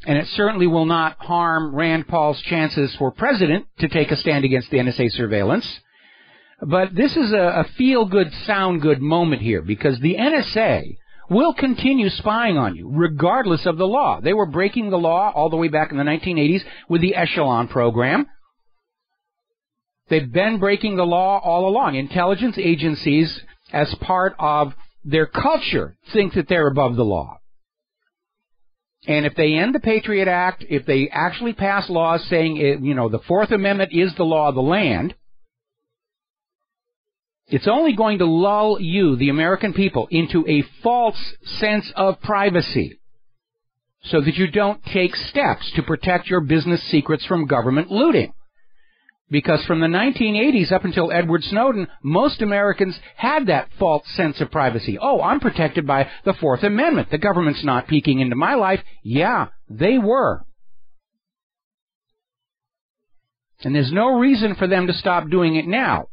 and it certainly will not harm Rand Paul's chances for president to take a stand against the NSA surveillance. But this is a feel-good, sound-good moment here, because the NSA will continue spying on you, regardless of the law. They were breaking the law all the way back in the 1980s with the Echelon program. They've been breaking the law all along. Intelligence agencies, as part of their culture, think that they're above the law. And if they end the Patriot Act, if they actually pass laws saying, the Fourth Amendment is the law of the land, it's only going to lull you, the American people, into a false sense of privacy so that you don't take steps to protect your business secrets from government looting. Because from the 1980s up until Edward Snowden, most Americans had that false sense of privacy. Oh, I'm protected by the Fourth Amendment. The government's not peeking into my life. Yeah, they were. And there's no reason for them to stop doing it now.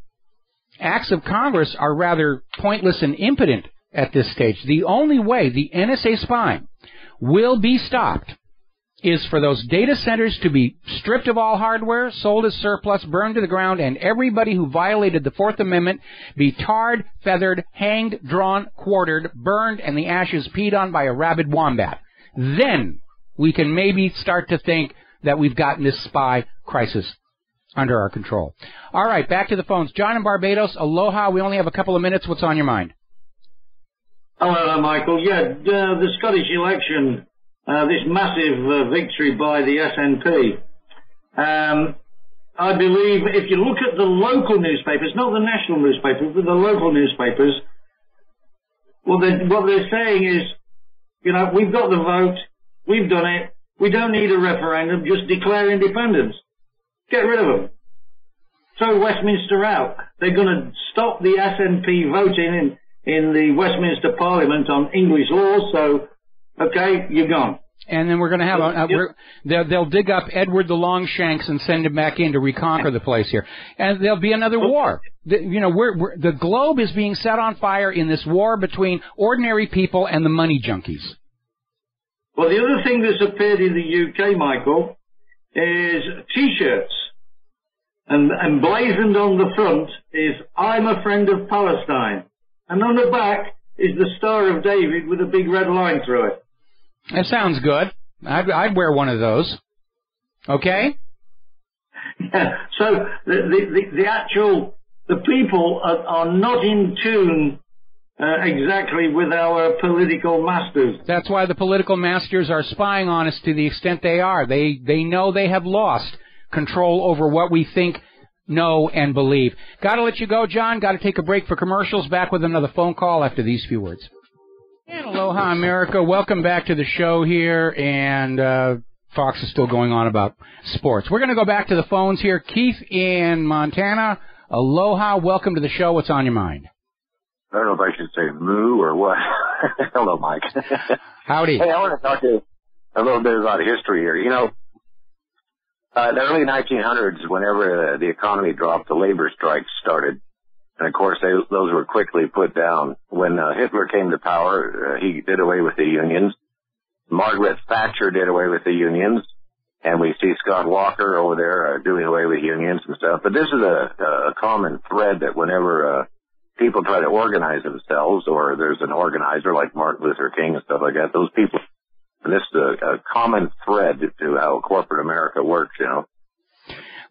Acts of Congress are rather pointless and impotent at this stage. The only way the NSA spying will be stopped is for those data centers to be stripped of all hardware, sold as surplus, burned to the ground, and everybody who violated the Fourth Amendment be tarred, feathered, hanged, drawn, quartered, burned, and the ashes peed on by a rabid wombat. Then we can maybe start to think that we've gotten this spy crisis under our control. All right, back to the phones. John in Barbados, aloha. We only have a couple of minutes. What's on your mind? Hello, Michael. Yeah, the Scottish election, this massive victory by the SNP. I believe if you look at the local newspapers, not the national newspapers, but the local newspapers, what they're saying is, we've got the vote, we've done it, we don't need a referendum, just declare independence. Get rid of them. Throw Westminster out. They're going to stop the SNP voting in the Westminster Parliament on English laws, so, okay, you're gone. And then we're going to have they'll dig up Edward the Longshanks and send him back in to reconquer the place here. And there'll be another war. The globe is being set on fire in this war between ordinary people and the money junkies. Well, the other thing that's appeared in the UK, Michael, is T-shirts. And emblazoned on the front is, I'm a friend of Palestine. And on the back is the Star of David with a big red line through it. That sounds good. I'd wear one of those. Okay? Yeah, so the people are not in tune exactly with our political masters. That's why the political masters are spying on us to the extent they are. They know they have lost control over what we think, know, and believe. Got to let you go, John. Got to take a break for commercials. Back with another phone call after these few words. And aloha, America. Welcome back to the show here. And Fox is still going on about sports. We're going to go back to the phones here. Keith in Montana. Aloha. Welcome to the show. What's on your mind? I don't know if I should say moo or what. Hello, Mike. Howdy. Hey, I want to talk to you a little bit about history here. You know, in the early 1900s, whenever the economy dropped, the labor strikes started. And, of course, those were quickly put down. When Hitler came to power, he did away with the unions. Margaret Thatcher did away with the unions. And we see Scott Walker over there doing away with unions and stuff. But this is a common thread that whenever people try to organize themselves, or there's an organizer like Martin Luther King and stuff like that, those people, and this is a common thread to how corporate America works, you know.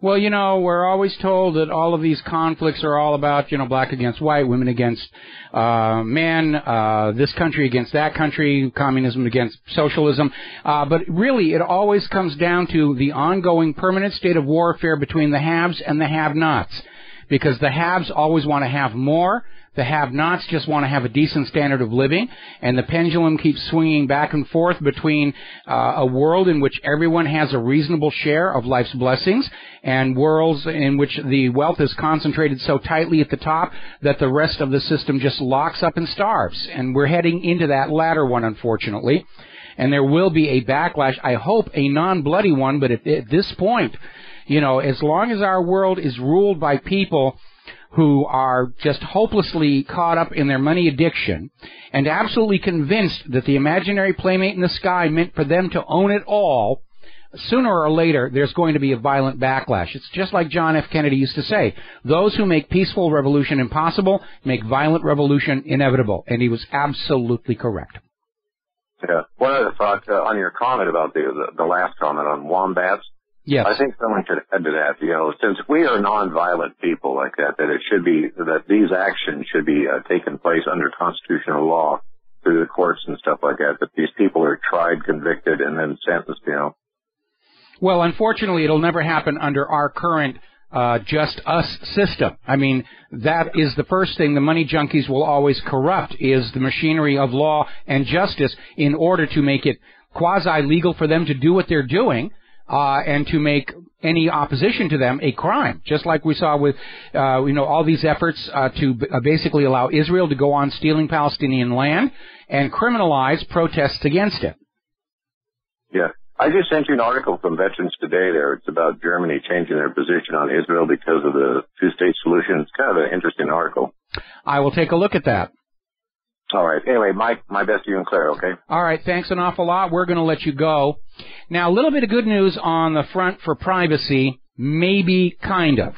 Well, you know, we're always told that all of these conflicts are all about, you know, black against white, women against men, this country against that country, communism against socialism. But really, it always comes down to the ongoing permanent state of warfare between the haves and the have-nots. Because the haves always want to have more. The have-nots just want to have a decent standard of living, and the pendulum keeps swinging back and forth between a world in which everyone has a reasonable share of life's blessings and worlds in which the wealth is concentrated so tightly at the top that the rest of the system just locks up and starves. And we're heading into that latter one, unfortunately. And there will be a backlash, I hope a non-bloody one, but at this point, you know, as long as our world is ruled by people who are just hopelessly caught up in their money addiction and absolutely convinced that the imaginary playmate in the sky meant for them to own it all, sooner or later there's going to be a violent backlash. It's just like John F. Kennedy used to say, those who make peaceful revolution impossible make violent revolution inevitable. And he was absolutely correct. Yeah. One other thought on your comment about the last comment on wombats. Yes. I think someone should add to that, you know, since we are nonviolent people like that, that it should be, that these actions should be taken place under constitutional law through the courts and stuff like that these people are tried, convicted, and then sentenced, you know. Well, unfortunately, it'll never happen under our current just us system. I mean, that is the first thing the money junkies will always corrupt, is the machinery of law and justice in order to make it quasi-legal for them to do what they're doing. And to make any opposition to them a crime, just like we saw with, all these efforts to basically allow Israel to go on stealing Palestinian land and criminalize protests against it. Yeah. I just sent you an article from Veterans Today there. It's about Germany changing their position on Israel because of the two-state solution. It's kind of an interesting article. I will take a look at that. All right. Anyway, Mike, my best to you and Claire, okay? All right. Thanks an awful lot. We're going to let you go. Now, a little bit of good news on the front for privacy, maybe kind of.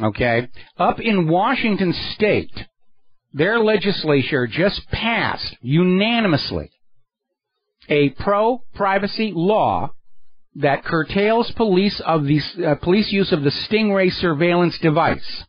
Okay? Up in Washington State, their legislature just passed unanimously a pro-privacy law that curtails police use of the Stingray surveillance device.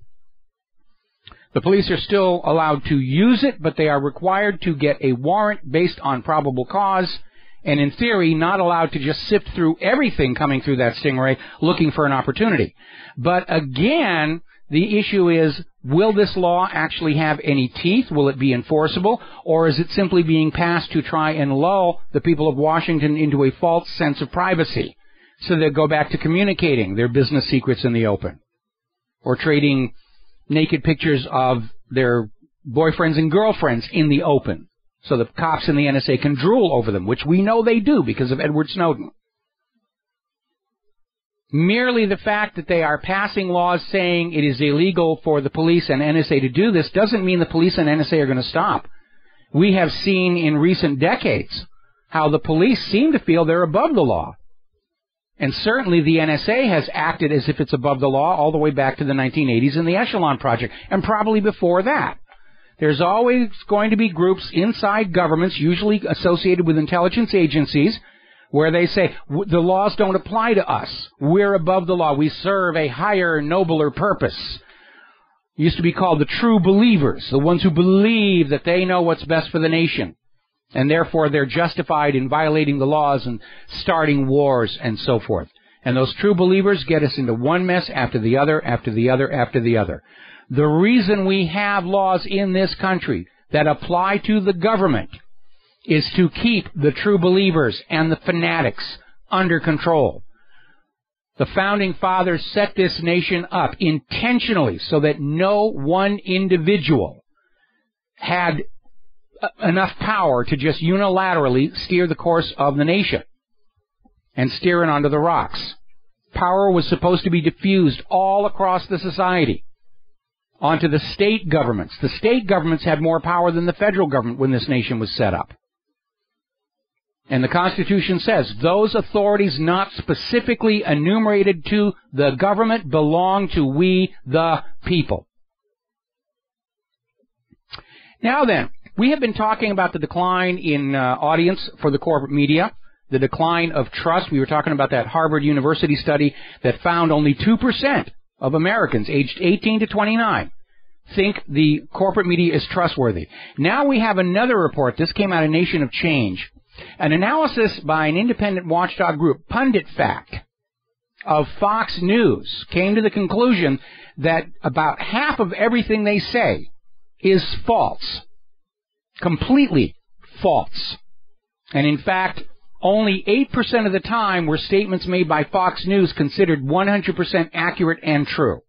The police are still allowed to use it, but they are required to get a warrant based on probable cause, and in theory, not allowed to just sift through everything coming through that Stingray looking for an opportunity. But again, the issue is, will this law actually have any teeth? Will it be enforceable? Or is it simply being passed to try and lull the people of Washington into a false sense of privacy, so they'll go back to communicating their business secrets in the open, or trading naked pictures of their boyfriends and girlfriends in the open? so the cops in the NSA can drool over them, which we know they do because of Edward Snowden. Merely the fact that they are passing laws saying it is illegal for the police and NSA to do this doesn't mean the police and NSA are going to stop. We have seen in recent decades how the police seem to feel they're above the law. And certainly the NSA has acted as if it's above the law all the way back to the 1980s in the Echelon Project, and probably before that. There's always going to be groups inside governments, usually associated with intelligence agencies, where they say, the laws don't apply to us. We're above the law. We serve a higher, nobler purpose. It used to be called the true believers, the ones who believe that they know what's best for the nation. And therefore they're justified in violating the laws and starting wars and so forth. And those true believers get us into one mess after the other, after the other, after the other. The reason we have laws in this country that apply to the government is to keep the true believers and the fanatics under control. The Founding Fathers set this nation up intentionally so that no one individual had enough power to just unilaterally steer the course of the nation and steer it onto the rocks. Power was supposed to be diffused all across the society onto the state governments. The state governments had more power than the federal government when this nation was set up. And the Constitution says those authorities not specifically enumerated to the government belong to we, the people. Now then, we have been talking about the decline in audience for the corporate media, the decline of trust. We were talking about that Harvard University study that found only 2% of Americans aged 18 to 29 think the corporate media is trustworthy. Now we have another report. This came out of Nation of Change. An analysis by an independent watchdog group, Pundit Fact, of Fox News, came to the conclusion that about half of everything they say is false. Completely false. And in fact, only 8% of the time were statements made by Fox News considered 100% accurate and true.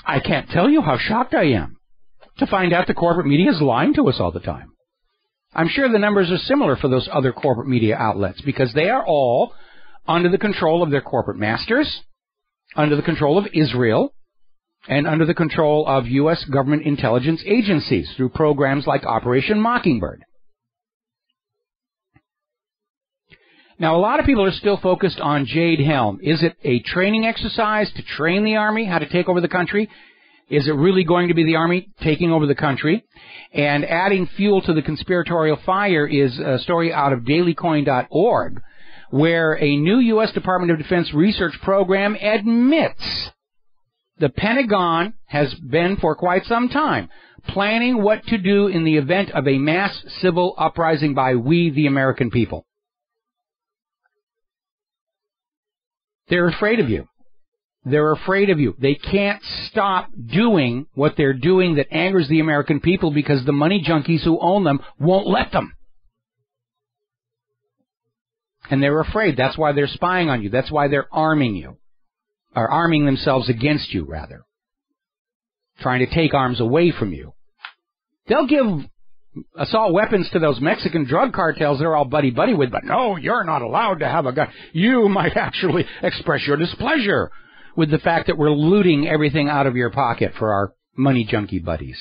I can't tell you how shocked I am to find out the corporate media is lying to us all the time. I'm sure the numbers are similar for those other corporate media outlets because they are all under the control of their corporate masters, under the control of Israel, and under the control of U.S. government intelligence agencies through programs like Operation Mockingbird. Now, a lot of people are still focused on Jade Helm. Is it a training exercise to train the Army how to take over the country? Is it really going to be the Army taking over the country? And adding fuel to the conspiratorial fire is a story out of dailycoin.org, where a new U.S. Department of Defense research program admits the Pentagon has been for quite some time planning what to do in the event of a mass civil uprising by we, the American people. They're afraid of you. They're afraid of you. They can't stop doing what they're doing that angers the American people because the money junkies who own them won't let them. And they're afraid. That's why they're spying on you. That's why they're arming you. Or arming themselves against you, rather. Trying to take arms away from you. They'll give assault weapons to those Mexican drug cartels they're all buddy-buddy with, but no, you're not allowed to have a gun. You might actually express your displeasure with the fact that we're looting everything out of your pocket for our money junkie buddies.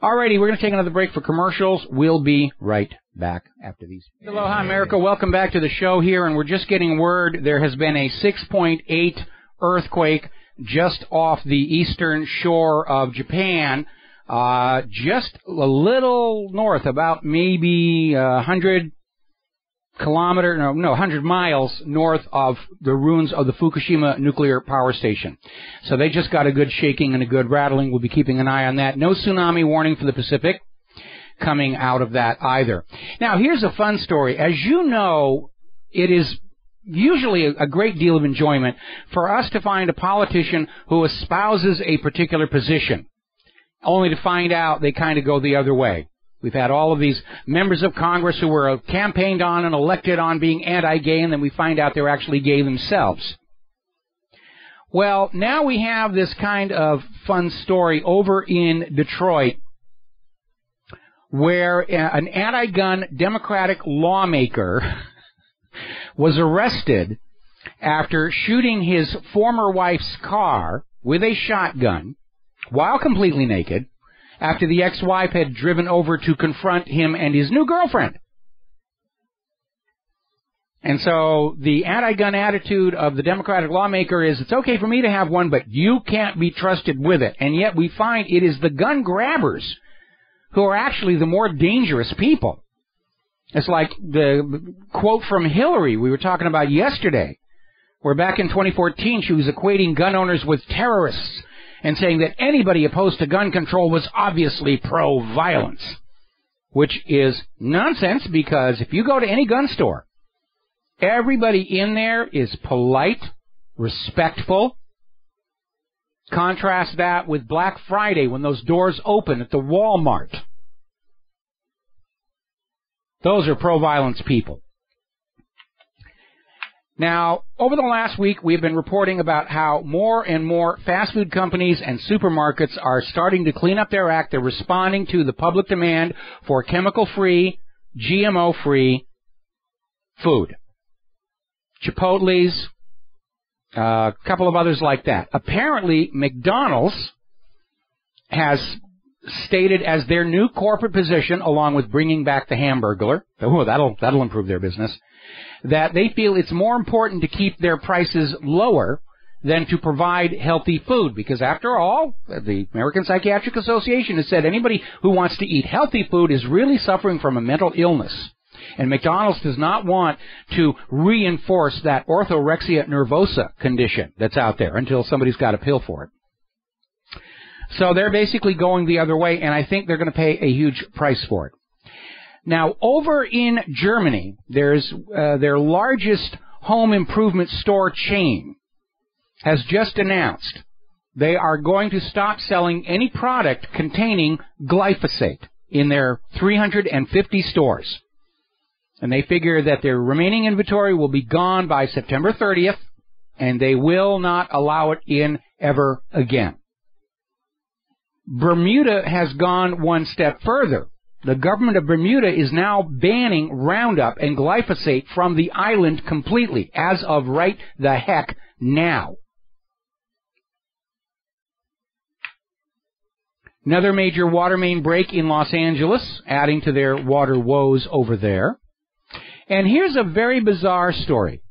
Alrighty, we're going to take another break for commercials. We'll be right back after these. Aloha, America. Welcome back to the show here, and we're just getting word there has been a 6.8 earthquake just off the eastern shore of Japan, just a little north, about maybe 100 miles north of the ruins of the Fukushima nuclear power station. So they just got a good shaking and a good rattling. We'll be keeping an eye on that. No tsunami warning for the Pacific coming out of that either. Now, here's a fun story. As you know, it is usually a great deal of enjoyment for us to find a politician who espouses a particular position, only to find out they kind of go the other way. We've had all of these members of Congress who were campaigned on and elected on being anti-gay, and then we find out they're actually gay themselves. Well, now we have this kind of fun story over in Detroit, where an anti-gun Democratic lawmaker was arrested after shooting his former wife's car with a shotgun while completely naked after the ex-wife had driven over to confront him and his new girlfriend. And so the anti-gun attitude of the Democratic lawmaker is, it's okay for me to have one, but you can't be trusted with it. And yet we find it is the gun grabbers who are actually the more dangerous people. It's like the quote from Hillary we were talking about yesterday, where back in 2014 she was equating gun owners with terrorists and saying that anybody opposed to gun control was obviously pro-violence, which is nonsense, because if you go to any gun store, everybody in there is polite, respectful. Contrast that with Black Friday when those doors open at the Walmart. Those are pro-violence people. Now, over the last week, we've been reporting about how more and more fast food companies and supermarkets are starting to clean up their act. They're responding to the public demand for chemical-free, GMO-free food. Chipotle's, a couple of others like that. Apparently, McDonald's has stated as their new corporate position, along with bringing back the Hamburglar, that'll improve their business, that they feel it's more important to keep their prices lower than to provide healthy food. Because after all, the American Psychiatric Association has said anybody who wants to eat healthy food is really suffering from a mental illness. And McDonald's does not want to reinforce that orthorexia nervosa condition that's out there until somebody's got a pill for it. So they're basically going the other way, and I think they're going to pay a huge price for it. Now, over in Germany, there's their largest home improvement store chain has just announced they are going to stop selling any product containing glyphosate in their 350 stores. And they figure that their remaining inventory will be gone by September 30th, and they will not allow it in ever again. Bermuda has gone one step further. The government of Bermuda is now banning Roundup and glyphosate from the island completely, as of right the heck now. Another major water main break in Los Angeles, adding to their water woes over there. And here's a very bizarre story.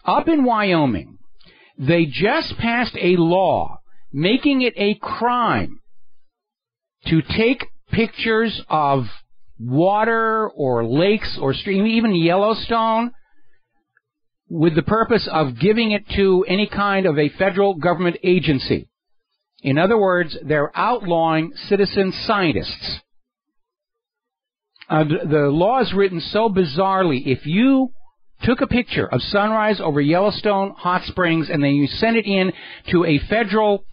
Up in Wyoming, they just passed a law making it a crime to take pictures of water or lakes or stream, even Yellowstone, with the purpose of giving it to any kind of a federal government agency. In other words, they're outlawing citizen scientists. The law is written so bizarrely. If you took a picture of sunrise over Yellowstone Hot Springs and then you sent it in to a federal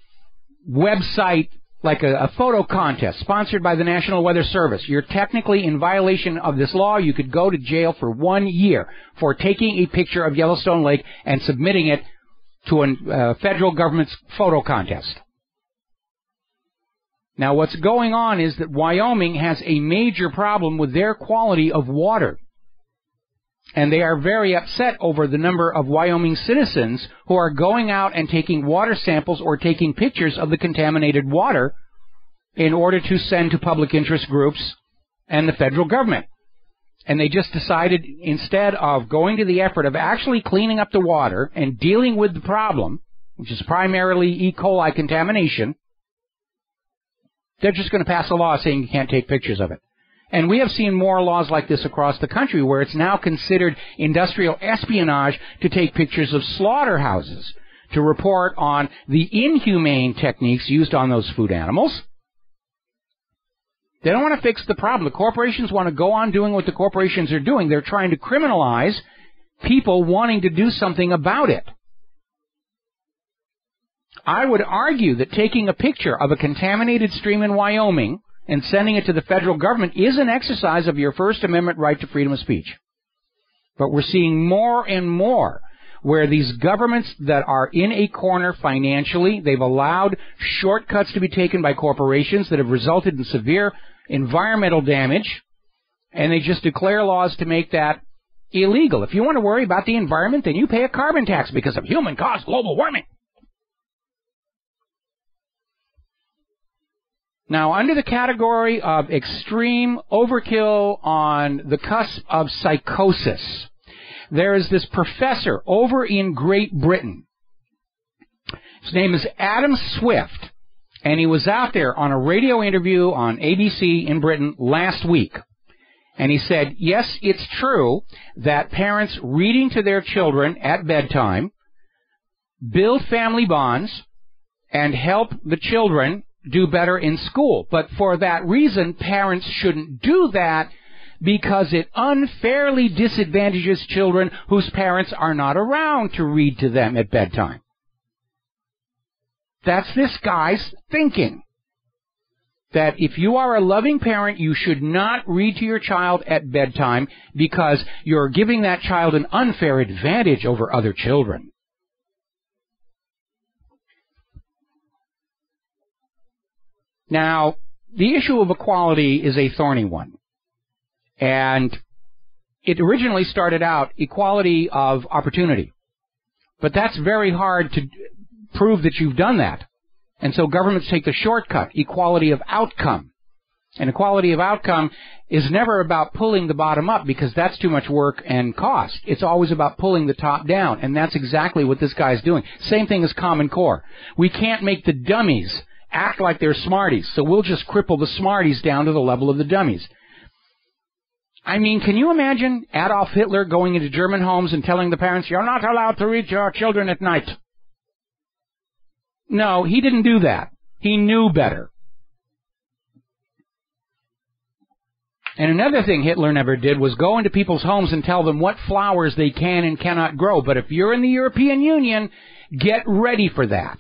website, like a photo contest sponsored by the National Weather Service, you're technically in violation of this law. You could go to jail for 1 year for taking a picture of Yellowstone Lake and submitting it to a federal government's photo contest. Now, what's going on is that Wyoming has a major problem with their quality of water. And they are very upset over the number of Wyoming citizens who are going out and taking water samples or taking pictures of the contaminated water in order to send to public interest groups and the federal government. And they just decided, instead of going to the effort of actually cleaning up the water and dealing with the problem, which is primarily E. coli contamination, they're just going to pass a law saying you can't take pictures of it. And we have seen more laws like this across the country, where it's now considered industrial espionage to take pictures of slaughterhouses to report on the inhumane techniques used on those food animals. They don't want to fix the problem. The corporations want to go on doing what the corporations are doing. They're trying to criminalize people wanting to do something about it. I would argue that taking a picture of a contaminated stream in Wyoming and sending it to the federal government is an exercise of your First Amendment right to freedom of speech. But we're seeing more and more where these governments that are in a corner financially, they've allowed shortcuts to be taken by corporations that have resulted in severe environmental damage, and they just declare laws to make that illegal. If you want to worry about the environment, then you pay a carbon tax because of human-caused global warming. Now, under the category of extreme overkill on the cusp of psychosis, there is this professor over in Great Britain. His name is Adam Swift, and he was out there on a radio interview on ABC in Britain last week. And he said, yes, it's true that parents reading to their children at bedtime build family bonds and help the children do better in school. But for that reason, parents shouldn't do that because it unfairly disadvantages children whose parents are not around to read to them at bedtime. That's this guy's thinking. That if you are a loving parent, you should not read to your child at bedtime because you're giving that child an unfair advantage over other children. Now, the issue of equality is a thorny one. And it originally started out equality of opportunity. But that's very hard to prove that you've done that. And so governments take the shortcut, equality of outcome. And equality of outcome is never about pulling the bottom up because that's too much work and cost. It's always about pulling the top down. And that's exactly what this guy's doing. Same thing as Common Core. We can't make the dummies act like they're smarties, so we'll just cripple the smarties down to the level of the dummies. I mean, can you imagine Adolf Hitler going into German homes and telling the parents, you're not allowed to read to your children at night? No, he didn't do that. He knew better. And another thing Hitler never did was go into people's homes and tell them what flowers they can and cannot grow. But if you're in the European Union, get ready for that.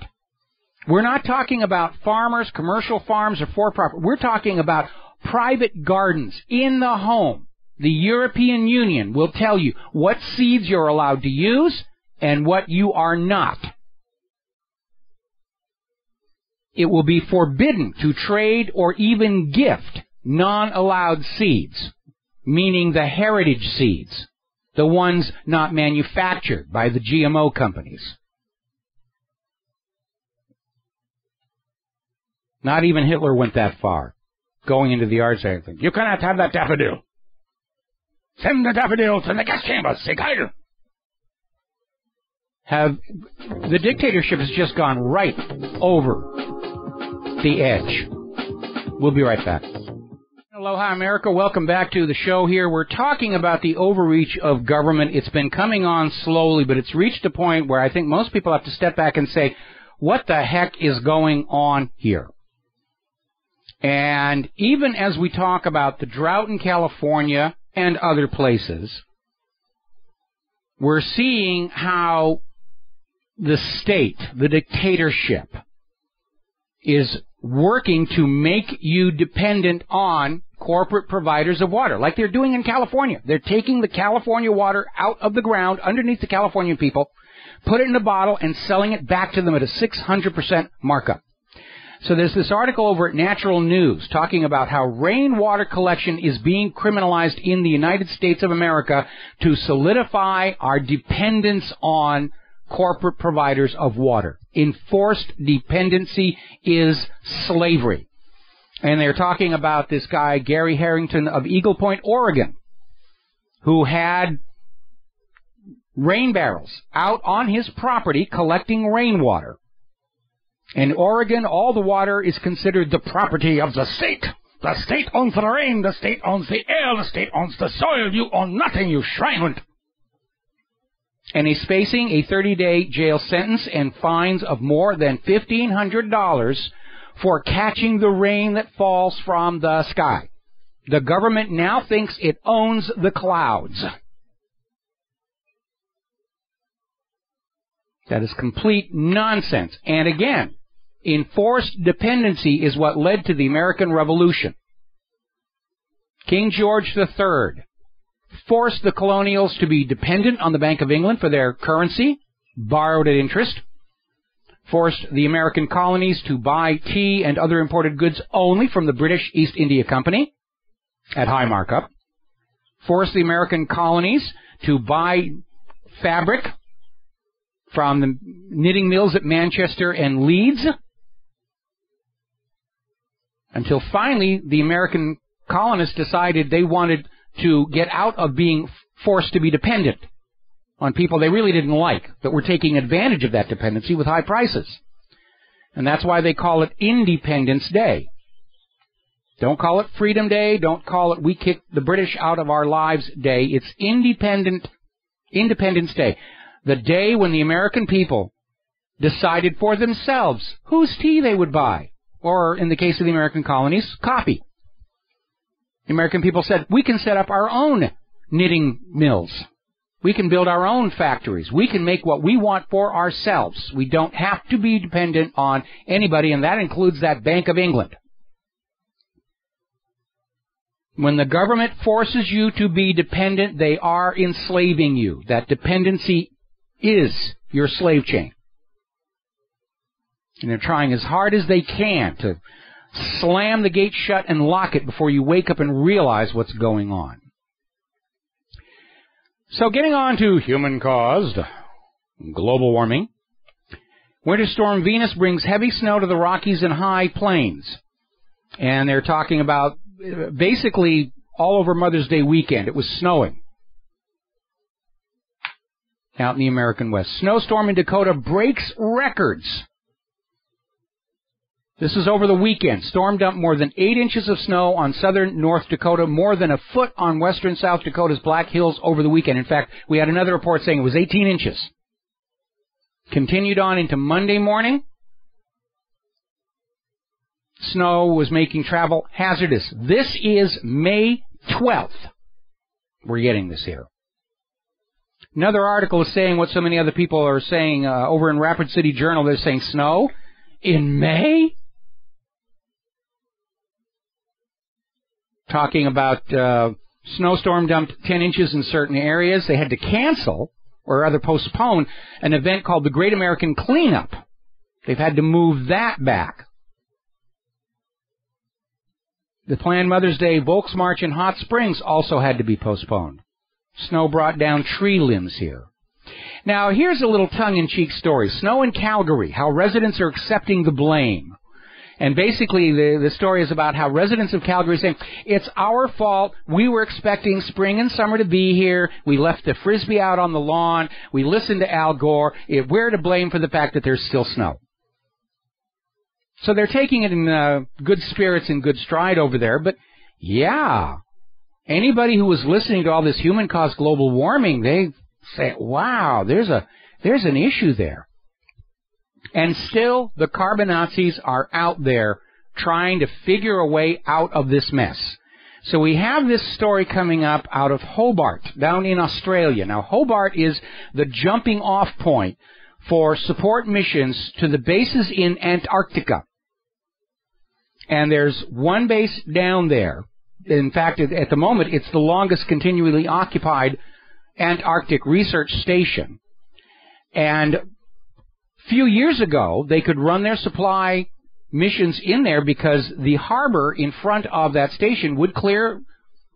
We're not talking about farmers, commercial farms, or for-profit. We're talking about private gardens in the home. The European Union will tell you what seeds you're allowed to use and what you are not. It will be forbidden to trade or even gift non-allowed seeds, meaning the heritage seeds, the ones not manufactured by the GMO companies. Not even Hitler went that far, going into the art saying, you cannot have that daffodil. Send the daffodil to the gas chambers, say Kaiser. The dictatorship has just gone right over the edge. We'll be right back. Aloha, America. Welcome back to the show here. We're talking about the overreach of government. It's been coming on slowly, but it's reached a point where I think most people have to step back and say, what the heck is going on here? And even as we talk about the drought in California and other places, we're seeing how the state, the dictatorship, is working to make you dependent on corporate providers of water, like they're doing in California. They're taking the California water out of the ground underneath the Californian people, put it in a bottle, and selling it back to them at a 600% markup. So there's this article over at Natural News talking about how rainwater collection is being criminalized in the United States of America to solidify our dependence on corporate providers of water. Enforced dependency is slavery. And they're talking about this guy, Gary Harrington of Eagle Point, Oregon, who had rain barrels out on his property collecting rainwater. In Oregon, all the water is considered the property of the state. The state owns the rain, the state owns the air, the state owns the soil. You own nothing, you Schweinhund. And he's facing a 30-day jail sentence and fines of more than $1,500 for catching the rain that falls from the sky. The government now thinks it owns the clouds. That is complete nonsense. And again, enforced dependency is what led to the American Revolution. King George III forced the colonials to be dependent on the Bank of England for their currency, borrowed at interest. forced the American colonies to buy tea and other imported goods only from the British East India Company at high markup, forced the American colonies to buy fabric from the knitting mills at Manchester and Leeds, until finally the American colonists decided they wanted to get out of being forced to be dependent on people they really didn't like, that were taking advantage of that dependency with high prices. And that's why they call it Independence Day. Don't call it Freedom Day. Don't call it We Kicked the British Out of Our Lives Day. It's Independence Day. The day when the American people decided for themselves whose tea they would buy. Or, in the case of the American colonies, coffee. The American people said, we can set up our own knitting mills. We can build our own factories. We can make what we want for ourselves. We don't have to be dependent on anybody, and that includes that Bank of England. When the government forces you to be dependent, they are enslaving you. That dependency is your slave chain. And they're trying as hard as they can to slam the gate shut and lock it before you wake up and realize what's going on. So getting on to human-caused global warming. Winter Storm Venus brings heavy snow to the Rockies and high plains. And they're talking about basically all over Mother's Day weekend. It was snowing out in the American West. Snowstorm in Dakota breaks records. This is over the weekend. Storm dumped more than 8 inches of snow on southern North Dakota, more than a foot on western South Dakota's Black Hills over the weekend. In fact, we had another report saying it was 18 inches. Continued on into Monday morning. Snow was making travel hazardous. This is May 12th. We're getting this here. Another article is saying what so many other people are saying over in Rapid City Journal. They're saying snow in May? Talking about snowstorm dumped 10 inches in certain areas. They had to cancel or rather postpone an event called the Great American Cleanup. They've had to move that back. The planned Mother's Day Volks March in Hot Springs also had to be postponed. Snow brought down tree limbs here. Now, here's a little tongue-in-cheek story. Snow in Calgary, how residents are accepting the blame. And basically, the story is about how residents of Calgary are saying, it's our fault. We were expecting spring and summer to be here. We left the Frisbee out on the lawn. We listened to Al Gore. We're to blame for the fact that there's still snow. So they're taking it in good spirits and good stride over there. But, yeah, anybody who was listening to all this human-caused global warming, they say, wow, there's an issue there. And still, the carbon Nazis are out there trying to figure a way out of this mess. So we have this story coming up out of Hobart, down in Australia. Now, Hobart is the jumping-off point for support missions to the bases in Antarctica. And there's one base down there. In fact, at the moment, it's the longest continually occupied Antarctic research station. And few years ago, they could run their supply missions in there because the harbor in front of that station would clear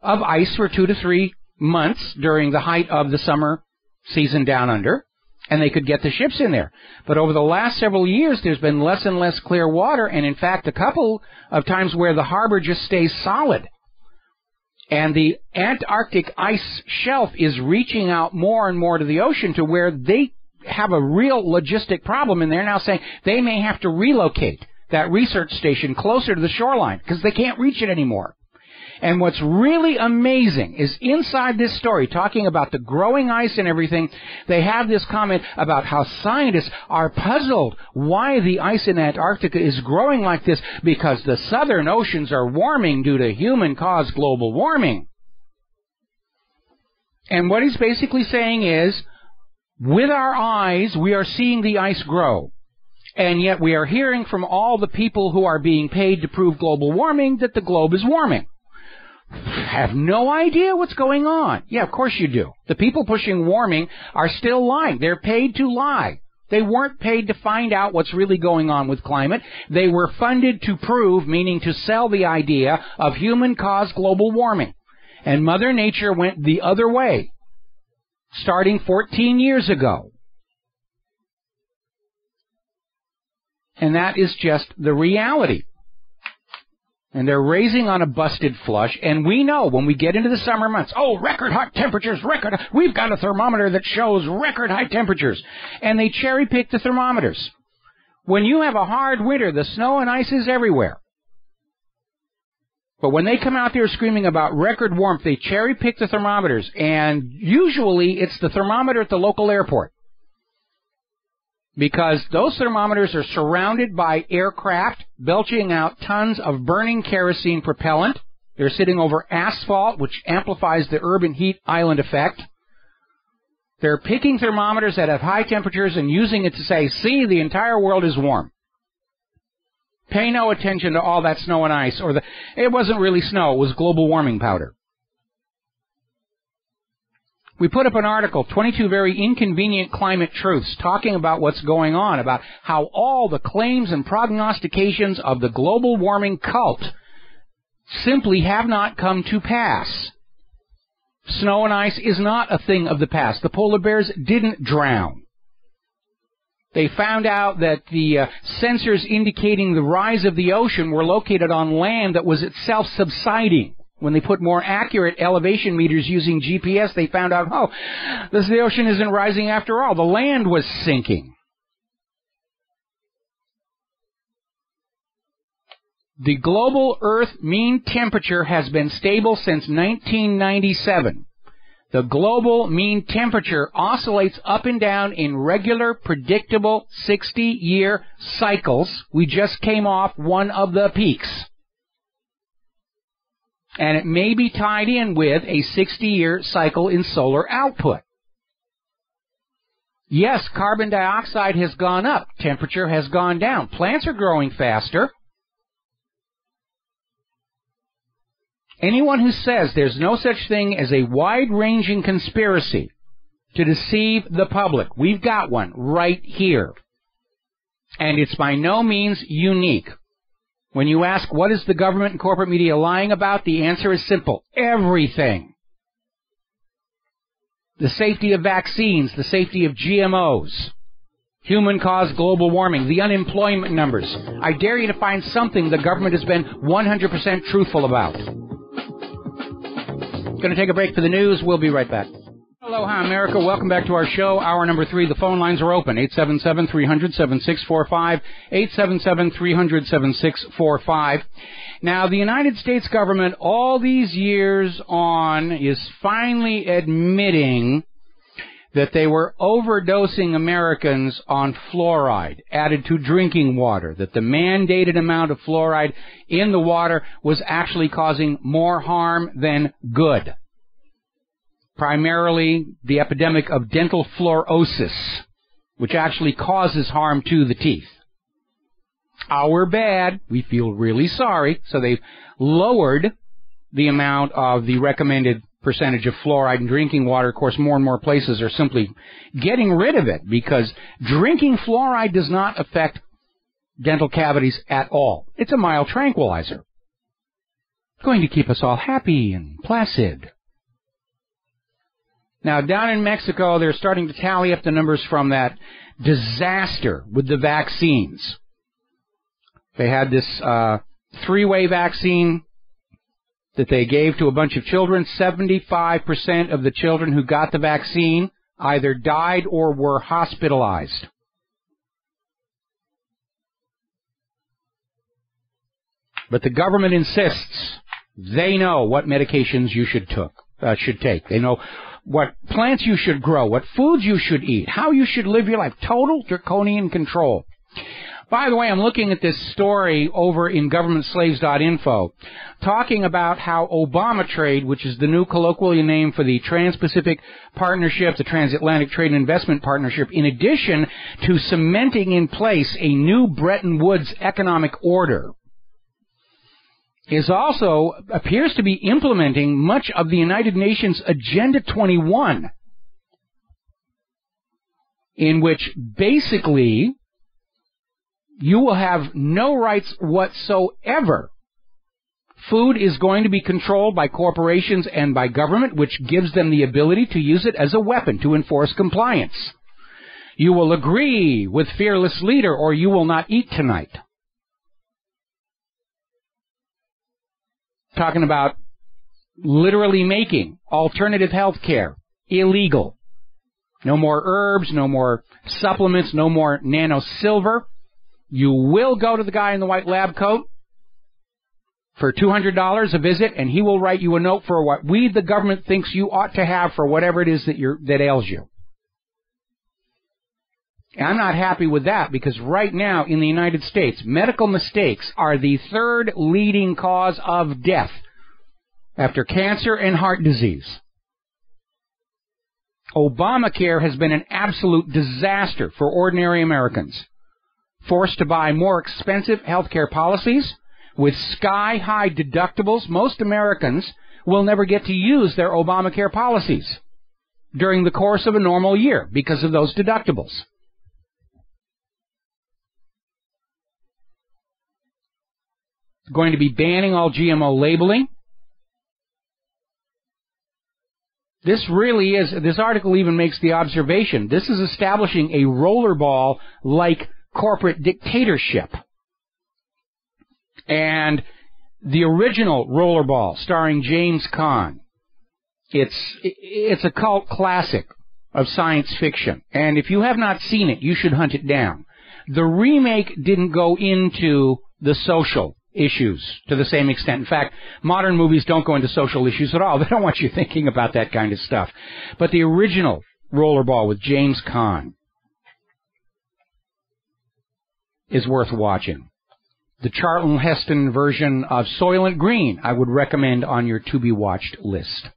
of ice for 2 to 3 months during the height of the summer season down under, and they could get the ships in there. But over the last several years, there's been less and less clear water, and in fact, a couple of times where the harbor just stays solid. And the Antarctic ice shelf is reaching out more and more to the ocean to where they have a real logistic problem, and they're now saying they may have to relocate that research station closer to the shoreline because they can't reach it anymore. And what's really amazing is inside this story, talking about the growing ice and everything, they have this comment about how scientists are puzzled why the ice in Antarctica is growing like this, because the southern oceans are warming due to human-caused global warming. And what he's basically saying is, with our eyes, we are seeing the ice grow. And yet we are hearing from all the people who are being paid to prove global warming that the globe is warming. Have no idea what's going on. Yeah, of course you do. The people pushing warming are still lying. They're paid to lie. They weren't paid to find out what's really going on with climate. They were funded to prove, meaning to sell the idea of human-caused global warming. And Mother Nature went the other way, starting 14 years ago. And that is just the reality. And they're raising on a busted flush, and we know when we get into the summer months, record hot temperatures, we've got a thermometer that shows record high temperatures. And they cherry pick the thermometers. When you have a hard winter, the snow and ice is everywhere. But when they come out there screaming about record warmth, they cherry pick the thermometers, and usually it's the thermometer at the local airport. Because those thermometers are surrounded by aircraft belching out tons of burning kerosene propellant. They're sitting over asphalt, which amplifies the urban heat island effect. They're picking thermometers that have high temperatures and using it to say, see, the entire world is warm. Pay no attention to all that snow and ice, it wasn't really snow, it was global warming powder. We put up an article, 22 very inconvenient climate truths, talking about what's going on, about how all the claims and prognostications of the global warming cult simply have not come to pass. Snow and ice is not a thing of the past. The polar bears didn't drown. They found out that the sensors indicating the rise of the ocean were located on land that was itself subsiding. When they put more accurate elevation meters using GPS, they found out, the ocean isn't rising after all. The land was sinking. The global Earth mean temperature has been stable since 1997. The global mean temperature oscillates up and down in regular, predictable 60-year cycles. We just came off one of the peaks. And it may be tied in with a 60-year cycle in solar output. Yes, carbon dioxide has gone up. Temperature has gone down. Plants are growing faster. Anyone who says there's no such thing as a wide-ranging conspiracy to deceive the public, we've got one right here. And it's by no means unique. When you ask, what is the government and corporate media lying about, the answer is simple. Everything. The safety of vaccines, the safety of GMOs, human-caused global warming, the unemployment numbers. I dare you to find something the government has been 100% truthful about. Going to take a break for the news. We'll be right back. Aloha, America. Welcome back to our show. Hour number 3. The phone lines are open. 877-300-7645. 877-300-7645. Now, the United States government, all these years on, is finally admitting that they were overdosing Americans on fluoride added to drinking water, that the mandated amount of fluoride in the water was actually causing more harm than good. Primarily the epidemic of dental fluorosis, which actually causes harm to the teeth. Our bad. We feel really sorry. So they've lowered the amount of the recommended percentage of fluoride in drinking water. Of course, more and more places are simply getting rid of it because drinking fluoride does not affect dental cavities at all. It's a mild tranquilizer. It's going to keep us all happy and placid. Now, down in Mexico, they're starting to tally up the numbers from that disaster with the vaccines. They had this 3-way vaccine that they gave to a bunch of children. 75% of the children who got the vaccine either died or were hospitalized. But the government insists they know what medications you should take. They know what plants you should grow, what foods you should eat, how you should live your life. Total draconian control. By the way, I'm looking at this story over in governmentslaves.info, talking about how Obama Trade, which is the new colloquial name for the Trans-Pacific Partnership, the Transatlantic Trade and Investment Partnership, in addition to cementing in place a new Bretton Woods economic order, is also appears to be implementing much of the United Nations Agenda 21. in which basically you will have no rights whatsoever. Food is going to be controlled by corporations and by government, which gives them the ability to use it as a weapon to enforce compliance. You will agree with fearless leader or you will not eat tonight. Talking about literally making alternative health care illegal. No more herbs, no more supplements, no more nano silver. You will go to the guy in the white lab coat for $200 a visit, and he will write you a note for what we, the government, thinks you ought to have for whatever it is that ails you. And I'm not happy with that, because right now in the United States, medical mistakes are the third leading cause of death after cancer and heart disease. Obamacare has been an absolute disaster for ordinary Americans, forced to buy more expensive health care policies with sky-high deductibles. Most Americans will never get to use their Obamacare policies during the course of a normal year because of those deductibles. Going to be banning all GMO labeling. This really is, this article even makes the observation, this is establishing a rollerball-like corporate dictatorship. And the original Rollerball, starring James Caan, it's a cult classic of science fiction. And if you have not seen it, you should hunt it down. The remake didn't go into the social issues to the same extent. In fact, modern movies don't go into social issues at all. They don't want you thinking about that kind of stuff. But the original Rollerball with James Caan is worth watching. The Charlton Heston version of Soylent Green I would recommend on your to-be-watched list.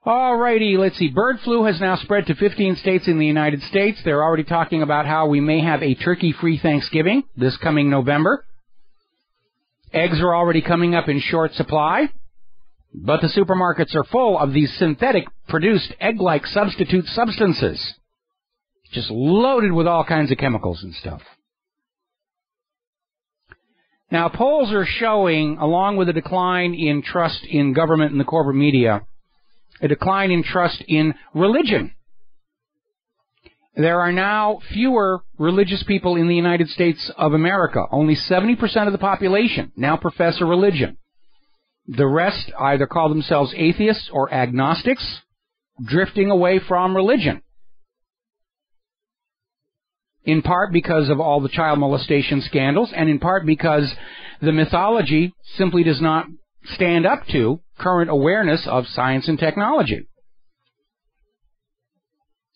Alrighty, let's see. Bird flu has now spread to 15 states in the United States. They're already talking about how we may have a turkey-free Thanksgiving this coming November. Eggs are already coming up in short supply, but the supermarkets are full of these synthetic-produced egg-like substitute substances, just loaded with all kinds of chemicals and stuff. Now, polls are showing, along with a decline in trust in government and the corporate media, a decline in trust in religion. There are now fewer religious people in the United States of America. Only 70% of the population now profess a religion. The rest either call themselves atheists or agnostics, drifting away from religion. In part because of all the child molestation scandals, and in part because the mythology simply does not stand up to current awareness of science and technology.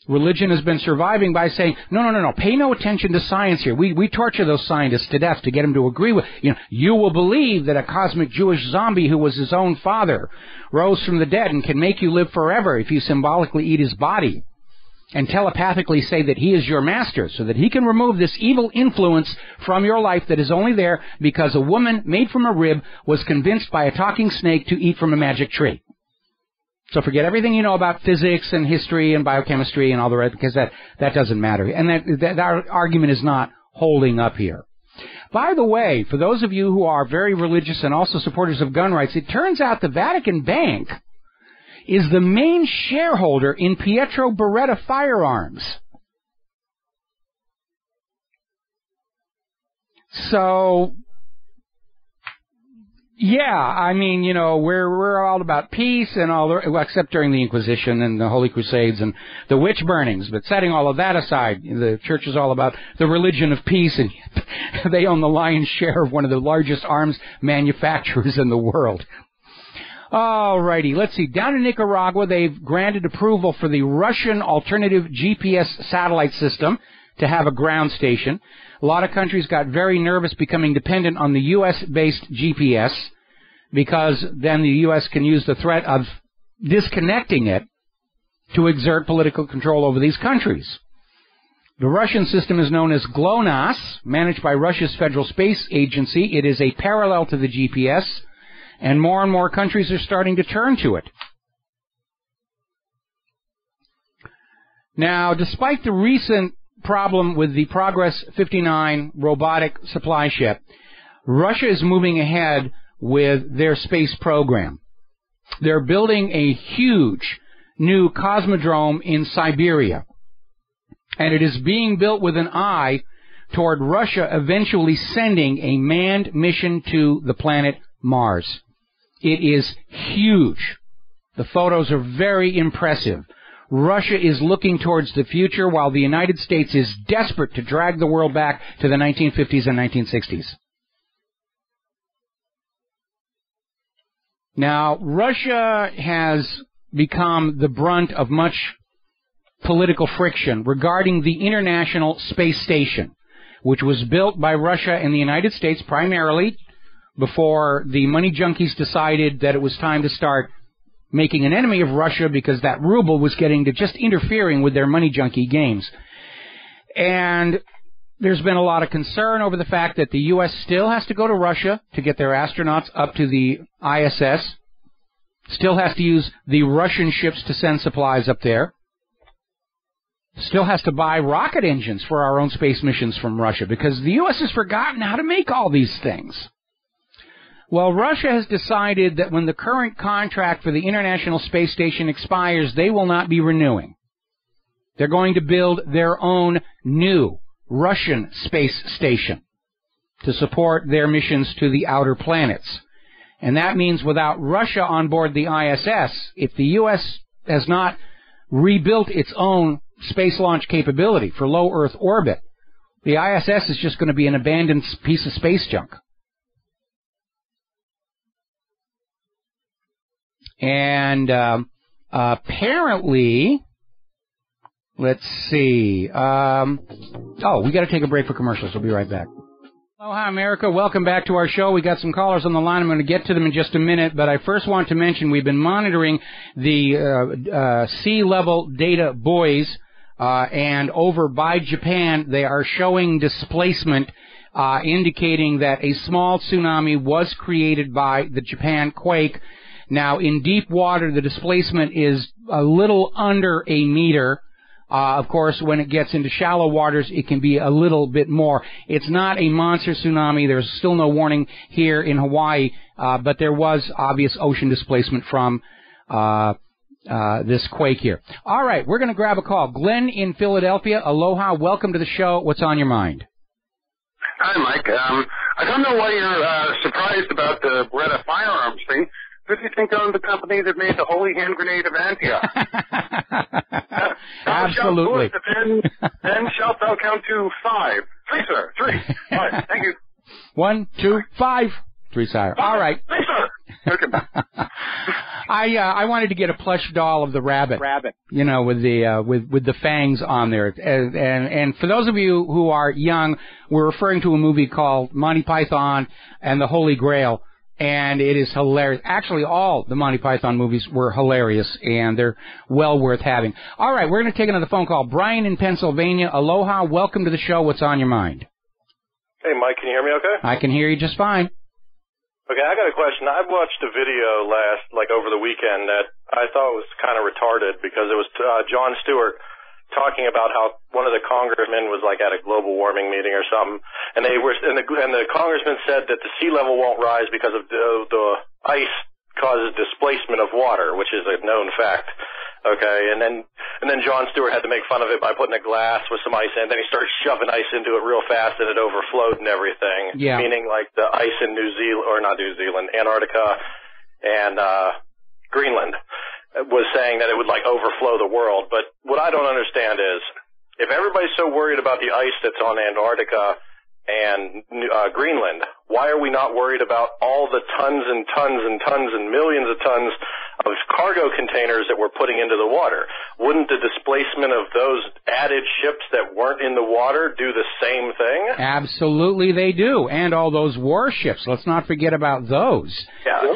Religion has been surviving by saying, no, pay no attention to science here. We torture those scientists to death to get them to agree with, you will believe that a cosmic Jewish zombie who was his own father rose from the dead and can make you live forever if you symbolically eat his body, and telepathically say that he is your master so that he can remove this evil influence from your life that is only there because a woman made from a rib was convinced by a talking snake to eat from a magic tree. So forget everything you know about physics and history and biochemistry and all the rest, because that doesn't matter. And that argument is not holding up here. By the way, for those of you who are very religious and also supporters of gun rights, it turns out the Vatican Bank is the main shareholder in Pietro Beretta Firearms. So, yeah, I mean, we're all about peace and all, well, except during the Inquisition and the Holy Crusades and the witch burnings. But setting all of that aside, the church is all about the religion of peace, and they own the lion's share of one of the largest arms manufacturers in the world. Alrighty, let's see. Down in Nicaragua, they've granted approval for the Russian alternative GPS satellite system to have a ground station. A lot of countries got very nervous becoming dependent on the U.S.-based GPS, because then the U.S. can use the threat of disconnecting it to exert political control over these countries. The Russian system is known as GLONASS, managed by Russia's Federal Space Agency. It is a parallel to the GPS, and more countries are starting to turn to it. Now, despite the recent problem with the Progress 59 robotic supply ship, Russia is moving ahead with their space program. They're building a huge new cosmodrome in Siberia, and it is being built with an eye toward Russia eventually sending a manned mission to the planet Mars. It is huge. The photos are very impressive. Russia is looking towards the future while the United States is desperate to drag the world back to the 1950s and 1960s. Now, Russia has become the brunt of much political friction regarding the International Space Station, which was built by Russia and the United States primarily before the money junkies decided that it was time to start making an enemy of Russia because that ruble was getting to just interfering with their money junkie games. And there's been a lot of concern over the fact that the U.S. still has to go to Russia to get their astronauts up to the ISS, still has to use the Russian ships to send supplies up there, still has to buy rocket engines for our own space missions from Russia because the U.S. has forgotten how to make all these things. Well, Russia has decided that when the current contract for the International Space Station expires, they will not be renewing. They're going to build their own new Russian space station to support their missions to the outer planets. And that means without Russia on board the ISS, if the U.S. has not rebuilt its own space launch capability for low Earth orbit, the ISS is just going to be an abandoned piece of space junk. And apparently, let's see. We got to take a break for commercials. We'll be right back. Aloha, America. Welcome back to our show. We got some callers on the line. I'm going to get to them in just a minute, but I first want to mention we've been monitoring the sea level data buoys, and over by Japan, they are showing displacement, indicating that a small tsunami was created by the Japan quake. Now, in deep water, the displacement is a little under a meter. Of course, when it gets into shallow waters, it can be a little bit more. It's not a monster tsunami. There's still no warning here in Hawaii, but there was obvious ocean displacement from this quake here. All right, we're going to grab a call. Glenn in Philadelphia. Aloha. Welcome to the show. What's on your mind? Hi, Mike. I don't know why you're surprised about the Beretta firearms thing. Who do you think owned the company that made the holy hand grenade of Antioch? Absolutely. Then shalt thou count to 5. 3, sir. 3. All right. Thank you. 1, 2, 5. 3, sire. All right. 3, sir. Okay. I wanted to get a plush doll of the rabbit. You know, with the fangs on there. And for those of you who are young, we're referring to a movie called Monty Python and the Holy Grail. And it is hilarious. Actually, all the Monty Python movies were hilarious, and they're well worth having. All right, we're going to take another phone call. Brian in Pennsylvania. Aloha. Welcome to the show. What's on your mind? Hey, Mike, can you hear me okay? I can hear you just fine. Okay, I got a question. I watched a video over the weekend that I thought was kind of retarded because it was Jon Stewart talking about how one of the congressmen was at a global warming meeting or something, and the congressman said that the sea level won't rise because of the ice causes displacement of water, which is a known fact. Okay, and then Jon Stewart had to make fun of it by putting a glass with some ice in. Then he started shoving ice into it real fast, and it overflowed and everything. Yeah. Meaning the ice in Antarctica, and Greenland was saying that it would overflow the world. But what I don't understand is, if everybody's so worried about the ice that's on Antarctica and Greenland, why are we not worried about all the tons and tons and tons and millions of tons of cargo containers that we're putting into the water? Wouldn't the displacement of those added ships that weren't in the water do the same thing? Absolutely they do. And all those warships. Let's not forget about those. Yeah.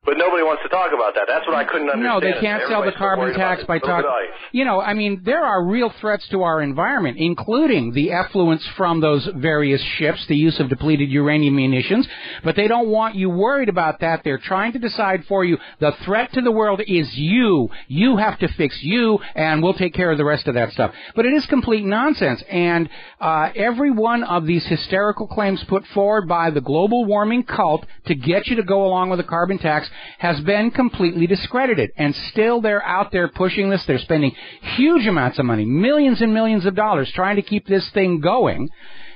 But nobody wants to talk about that. That's what I couldn't understand. No, they can't sell the carbon tax by talking. You know, I mean, there are real threats to our environment, including the effluents from those various ships, the use of depleted uranium munitions. But they don't want you worried about that. They're trying to decide for you. The threat to the world is you. You have to fix you, and we'll take care of the rest of that stuff. But it is complete nonsense. And every one of these hysterical claims put forward by the global warming cult to get you to go along with the carbon tax has been completely discredited, and still they're out there pushing this. They're spending huge amounts of money, millions and millions of dollars, trying to keep this thing going.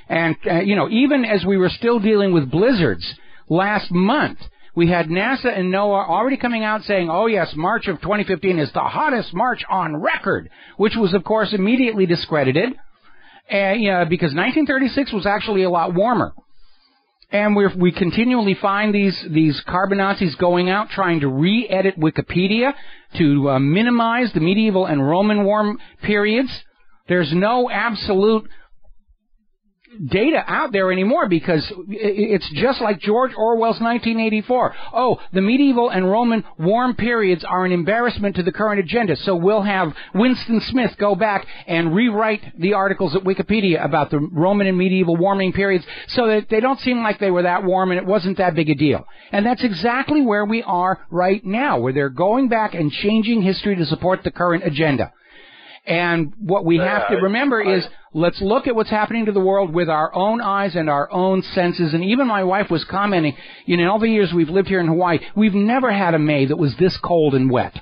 And, you know, even as we were still dealing with blizzards last month, we had NASA and NOAA already coming out saying, oh, yes, March of 2015 is the hottest March on record, which was, of course, immediately discredited, because 1936 was actually a lot warmer. And we continually find these carbon Nazis going out trying to re-edit Wikipedia to minimize the medieval and Roman warm periods. There's no absolute data out there anymore because it's just like George Orwell's 1984. Oh, the medieval and Roman warm periods are an embarrassment to the current agenda, so we'll have Winston Smith go back and rewrite the articles at Wikipedia about the Roman and medieval warming periods so that they don't seem like they were that warm and it wasn't that big a deal. And that's exactly where we are right now, where they're going back and changing history to support the current agenda. And what we have to remember is, let's look at what's happening to the world with our own eyes and our own senses. And even my wife was commenting, in all the years we've lived here in Hawaii, we've never had a May that was this cold and wet.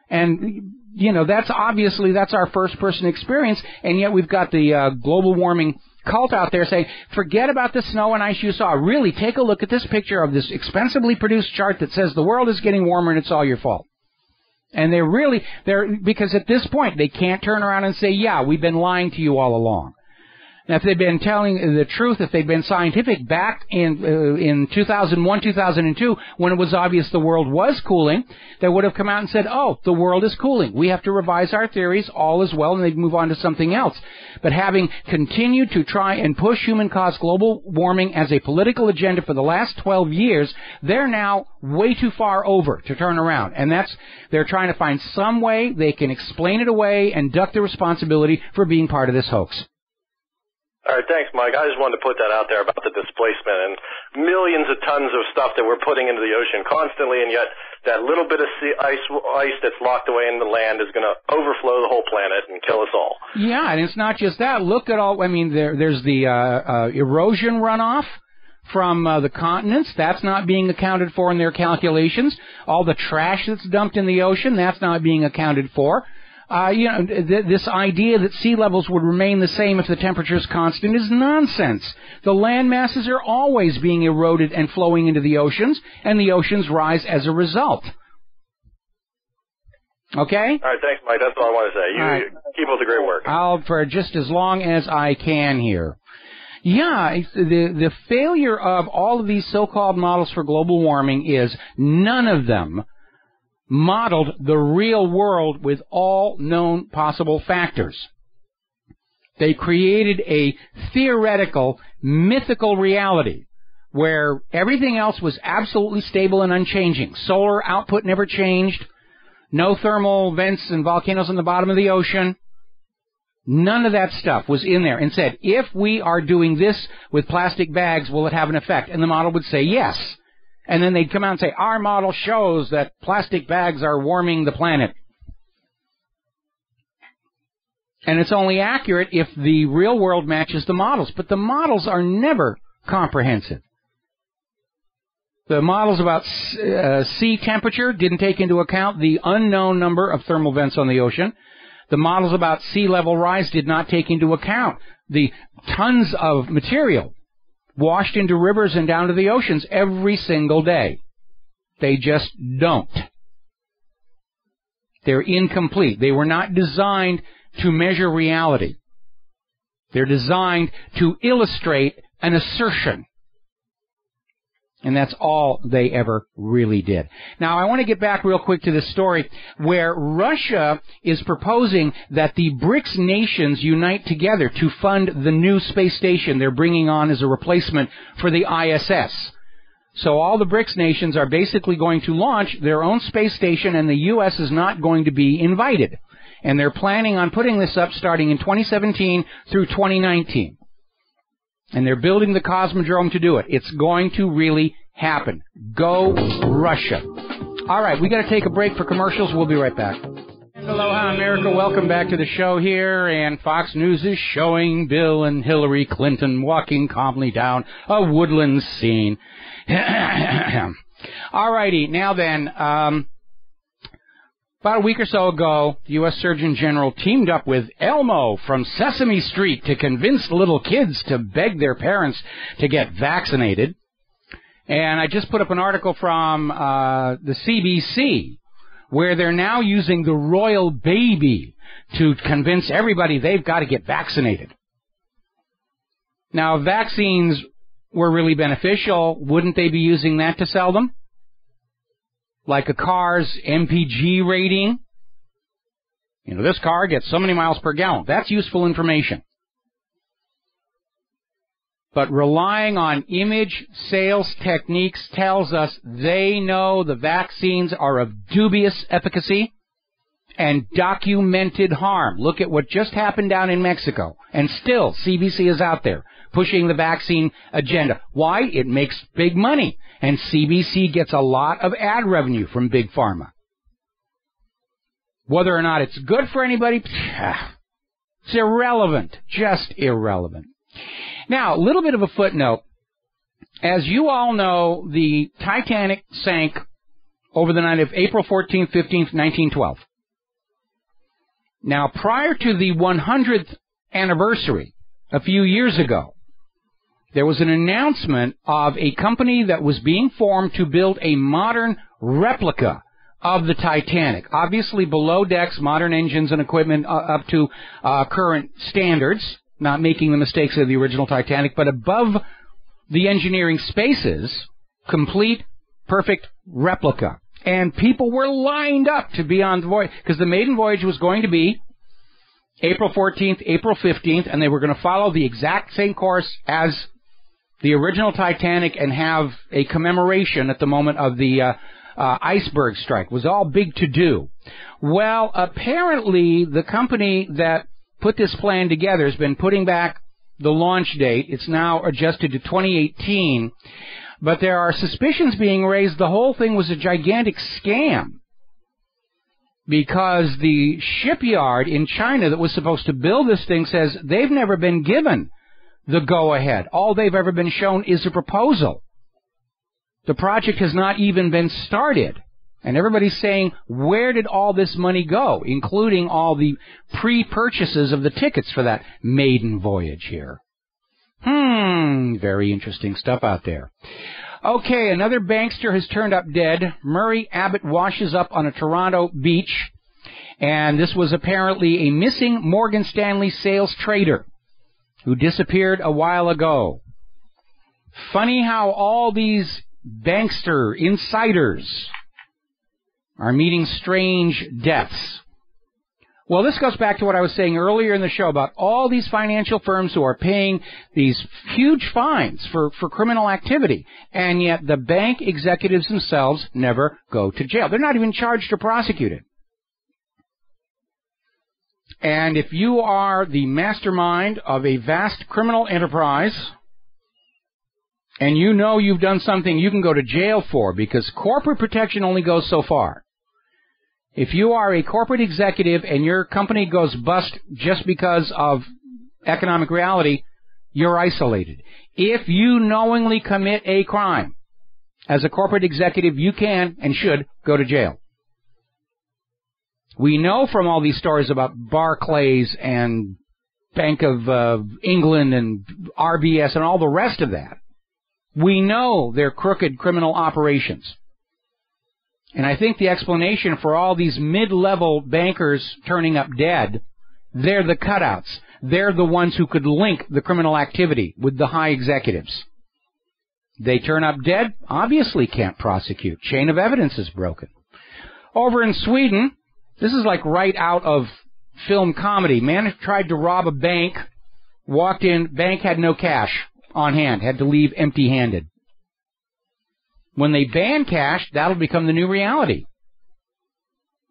And, that's our first-person experience, and yet we've got the global warming cult out there saying, forget about the snow and ice you saw. Really, take a look at this picture of this expensively produced chart that says the world is getting warmer and it's all your fault. And because at this point, they can't turn around and say, yeah, we've been lying to you all along. Now, if they'd been telling the truth, if they'd been scientific back in 2001, 2002, when it was obvious the world was cooling, they would have come out and said, oh, the world is cooling. We have to revise our theories. All is well, and they'd move on to something else. But having continued to try and push human-caused global warming as a political agenda for the last 12 years, they're now way too far over to turn around. And they're trying to find some way they can explain it away and duck the responsibility for being part of this hoax. All right, thanks, Mike. I just wanted to put that out there about the displacement and millions of tons of stuff that we're putting into the ocean constantly, and yet that little bit of ice that's locked away in the land is going to overflow the whole planet and kill us all. Yeah, and it's not just that. Look at all, there's the erosion runoff from the continents. That's not being accounted for in their calculations. All the trash that's dumped in the ocean, that's not being accounted for. This idea that sea levels would remain the same if the temperature is constant is nonsense. The land masses are always being eroded and flowing into the oceans, and the oceans rise as a result. Okay? All right, thanks, Mike. That's all I want to say. Keep up the great work. I'll for just as long as I can here. Yeah, the failure of all of these so-called models for global warming is none of them modeled the real world with all known possible factors. They created a theoretical, mythical reality where everything else was absolutely stable and unchanging. Solar output never changed. No thermal vents and volcanoes on the bottom of the ocean. None of that stuff was in there, and said, if we are doing this with plastic bags, will it have an effect? And the model would say yes. And then they'd come out and say, our model shows that plastic bags are warming the planet. And it's only accurate if the real world matches the models. But the models are never comprehensive. The models about sea temperature didn't take into account the unknown number of thermal vents on the ocean. The models about sea level rise did not take into account the tons of material washed into rivers and down to the oceans every single day. They just don't. They're incomplete. They were not designed to measure reality. They're designed to illustrate an assertion. And that's all they ever really did. Now, I want to get back real quick to this story where Russia is proposing that the BRICS nations unite together to fund the new space station they're bringing on as a replacement for the ISS. So all the BRICS nations are basically going to launch their own space station, and the U.S. is not going to be invited. And they're planning on putting this up starting in 2017 through 2019. And they're building the Cosmodrome to do it. It's going to really happen. Go Russia. All right, we got to take a break for commercials. We'll be right back. Aloha, America. Welcome back to the show here. And Fox News is showing Bill and Hillary Clinton walking calmly down a woodland scene. All righty. Now then, about a week or so ago, the U.S. Surgeon General teamed up with Elmo from Sesame Street to convince little kids to beg their parents to get vaccinated. And I just put up an article from the CBC where they're now using the royal baby to convince everybody they've got to get vaccinated. Now, if vaccines were really beneficial, wouldn't they be using that to sell them? Like a car's MPG rating? You know, this car gets so many miles per gallon. That's useful information. But relying on image sales techniques tells us they know the vaccines are of dubious efficacy and documented harm. Look at what just happened down in Mexico. And still, CBC is out there pushing the vaccine agenda. Why? It makes big money. And CBC gets a lot of ad revenue from Big Pharma. Whether or not it's good for anybody, it's irrelevant. Just irrelevant. Now, a little bit of a footnote. As you all know, the Titanic sank over the night of April 14th, 15th, 1912. Now, prior to the 100th anniversary, a few years ago, there was an announcement of a company that was being formed to build a modern replica of the Titanic. Obviously, below decks, modern engines and equipment up to current standards, not making the mistakes of the original Titanic, but above the engineering spaces, complete, perfect replica. And people were lined up to be on the voyage, because the maiden voyage was going to be April 14th, April 15th, and they were going to follow the exact same course as the original Titanic and have a commemoration at the moment of the iceberg strike. It was all big to do. Well, apparently the company that put this plan together has been putting back the launch date. It's now adjusted to 2018. But there are suspicions being raised the whole thing was a gigantic scam, because the shipyard in China that was supposed to build this thing says they've never been given the go-ahead. All they've ever been shown is a proposal. The project has not even been started. And everybody's saying, where did all this money go, including all the pre-purchases of the tickets for that maiden voyage here? Very interesting stuff out there. Okay, another bankster has turned up dead. Murray Abbott washes up on a Toronto beach. And this was apparently a missing Morgan Stanley sales trader who disappeared a while ago. Funny how all these bankster insiders are meeting strange deaths. Well, this goes back to what I was saying earlier in the show about all these financial firms who are paying these huge fines for criminal activity, and yet the bank executives themselves never go to jail. They're not even charged or prosecuted. And if you are the mastermind of a vast criminal enterprise, and you know you've done something you can go to jail for, because corporate protection only goes so far. If you are a corporate executive and your company goes bust just because of economic reality, you're isolated. If you knowingly commit a crime as a corporate executive, you can and should go to jail. We know from all these stories about Barclays and Bank of England and RBS and all the rest of that, we know they're crooked criminal operations. And I think the explanation for all these mid-level bankers turning up dead, they're the cutouts. They're the ones who could link the criminal activity with the high executives. They turn up dead, obviously can't prosecute. Chain of evidence is broken. Over in Sweden, this is like right out of film comedy. Man tried to rob a bank, walked in, bank had no cash on hand, had to leave empty-handed. When they ban cash, that'll become the new reality.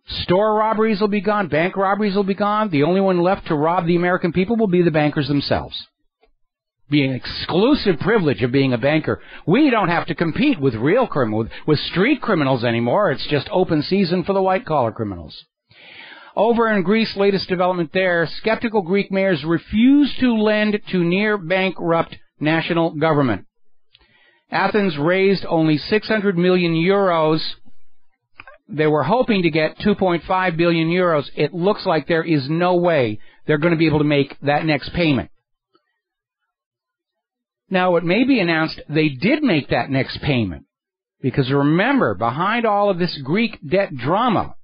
Store robberies will be gone. Bank robberies will be gone. The only one left to rob the American people will be the bankers themselves. Be an exclusive privilege of being a banker. We don't have to compete with real criminals, with street criminals anymore. It's just open season for the white-collar criminals. Over in Greece, latest development there, skeptical Greek mayors refuse to lend to near-bankrupt national government. Athens raised only 600 million euros. They were hoping to get 2.5 billion euros. It looks like there is no way they're going to be able to make that next payment. Now, it may be announced they did make that next payment. Because remember, behind all of this Greek debt drama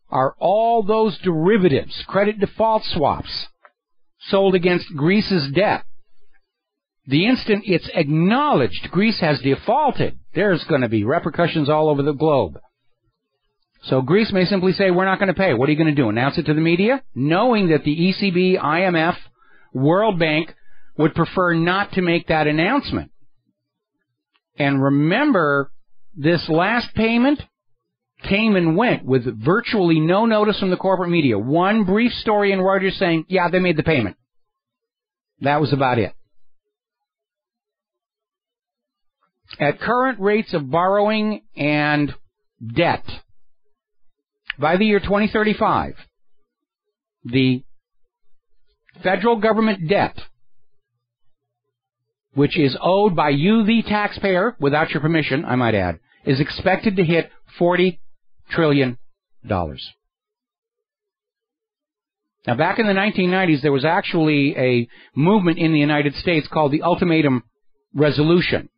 are all those derivatives, credit default swaps, sold against Greece's debt. The instant it's acknowledged Greece has defaulted, there's going to be repercussions all over the globe. So Greece may simply say, we're not going to pay. What are you going to do, announce it to the media? Knowing that the ECB, IMF, World Bank would prefer not to make that announcement. And remember, this last payment came and went with virtually no notice from the corporate media. One brief story in Reuters saying, yeah, they made the payment. That was about it. At current rates of borrowing and debt, by the year 2035, the federal government debt, which is owed by you, the taxpayer, without your permission, I might add, is expected to hit $40 trillion. Now, back in the 1990s, there was actually a movement in the United States called the Ultimatum Resolution.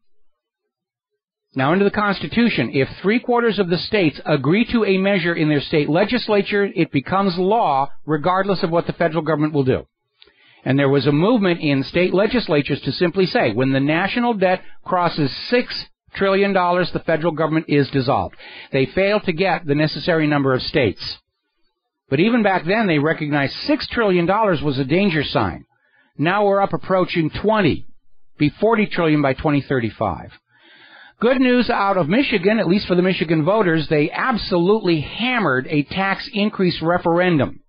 Now, under the Constitution, if 3/4 of the states agree to a measure in their state legislature, it becomes law regardless of what the federal government will do. And there was a movement in state legislatures to simply say, when the national debt crosses $6 trillion, the federal government is dissolved. They failed to get the necessary number of states. But even back then, they recognized $6 trillion was a danger sign. Now we're up approaching 20, be $40 trillion by 2035. Good news out of Michigan, at least for the Michigan voters, they absolutely hammered a tax increase referendum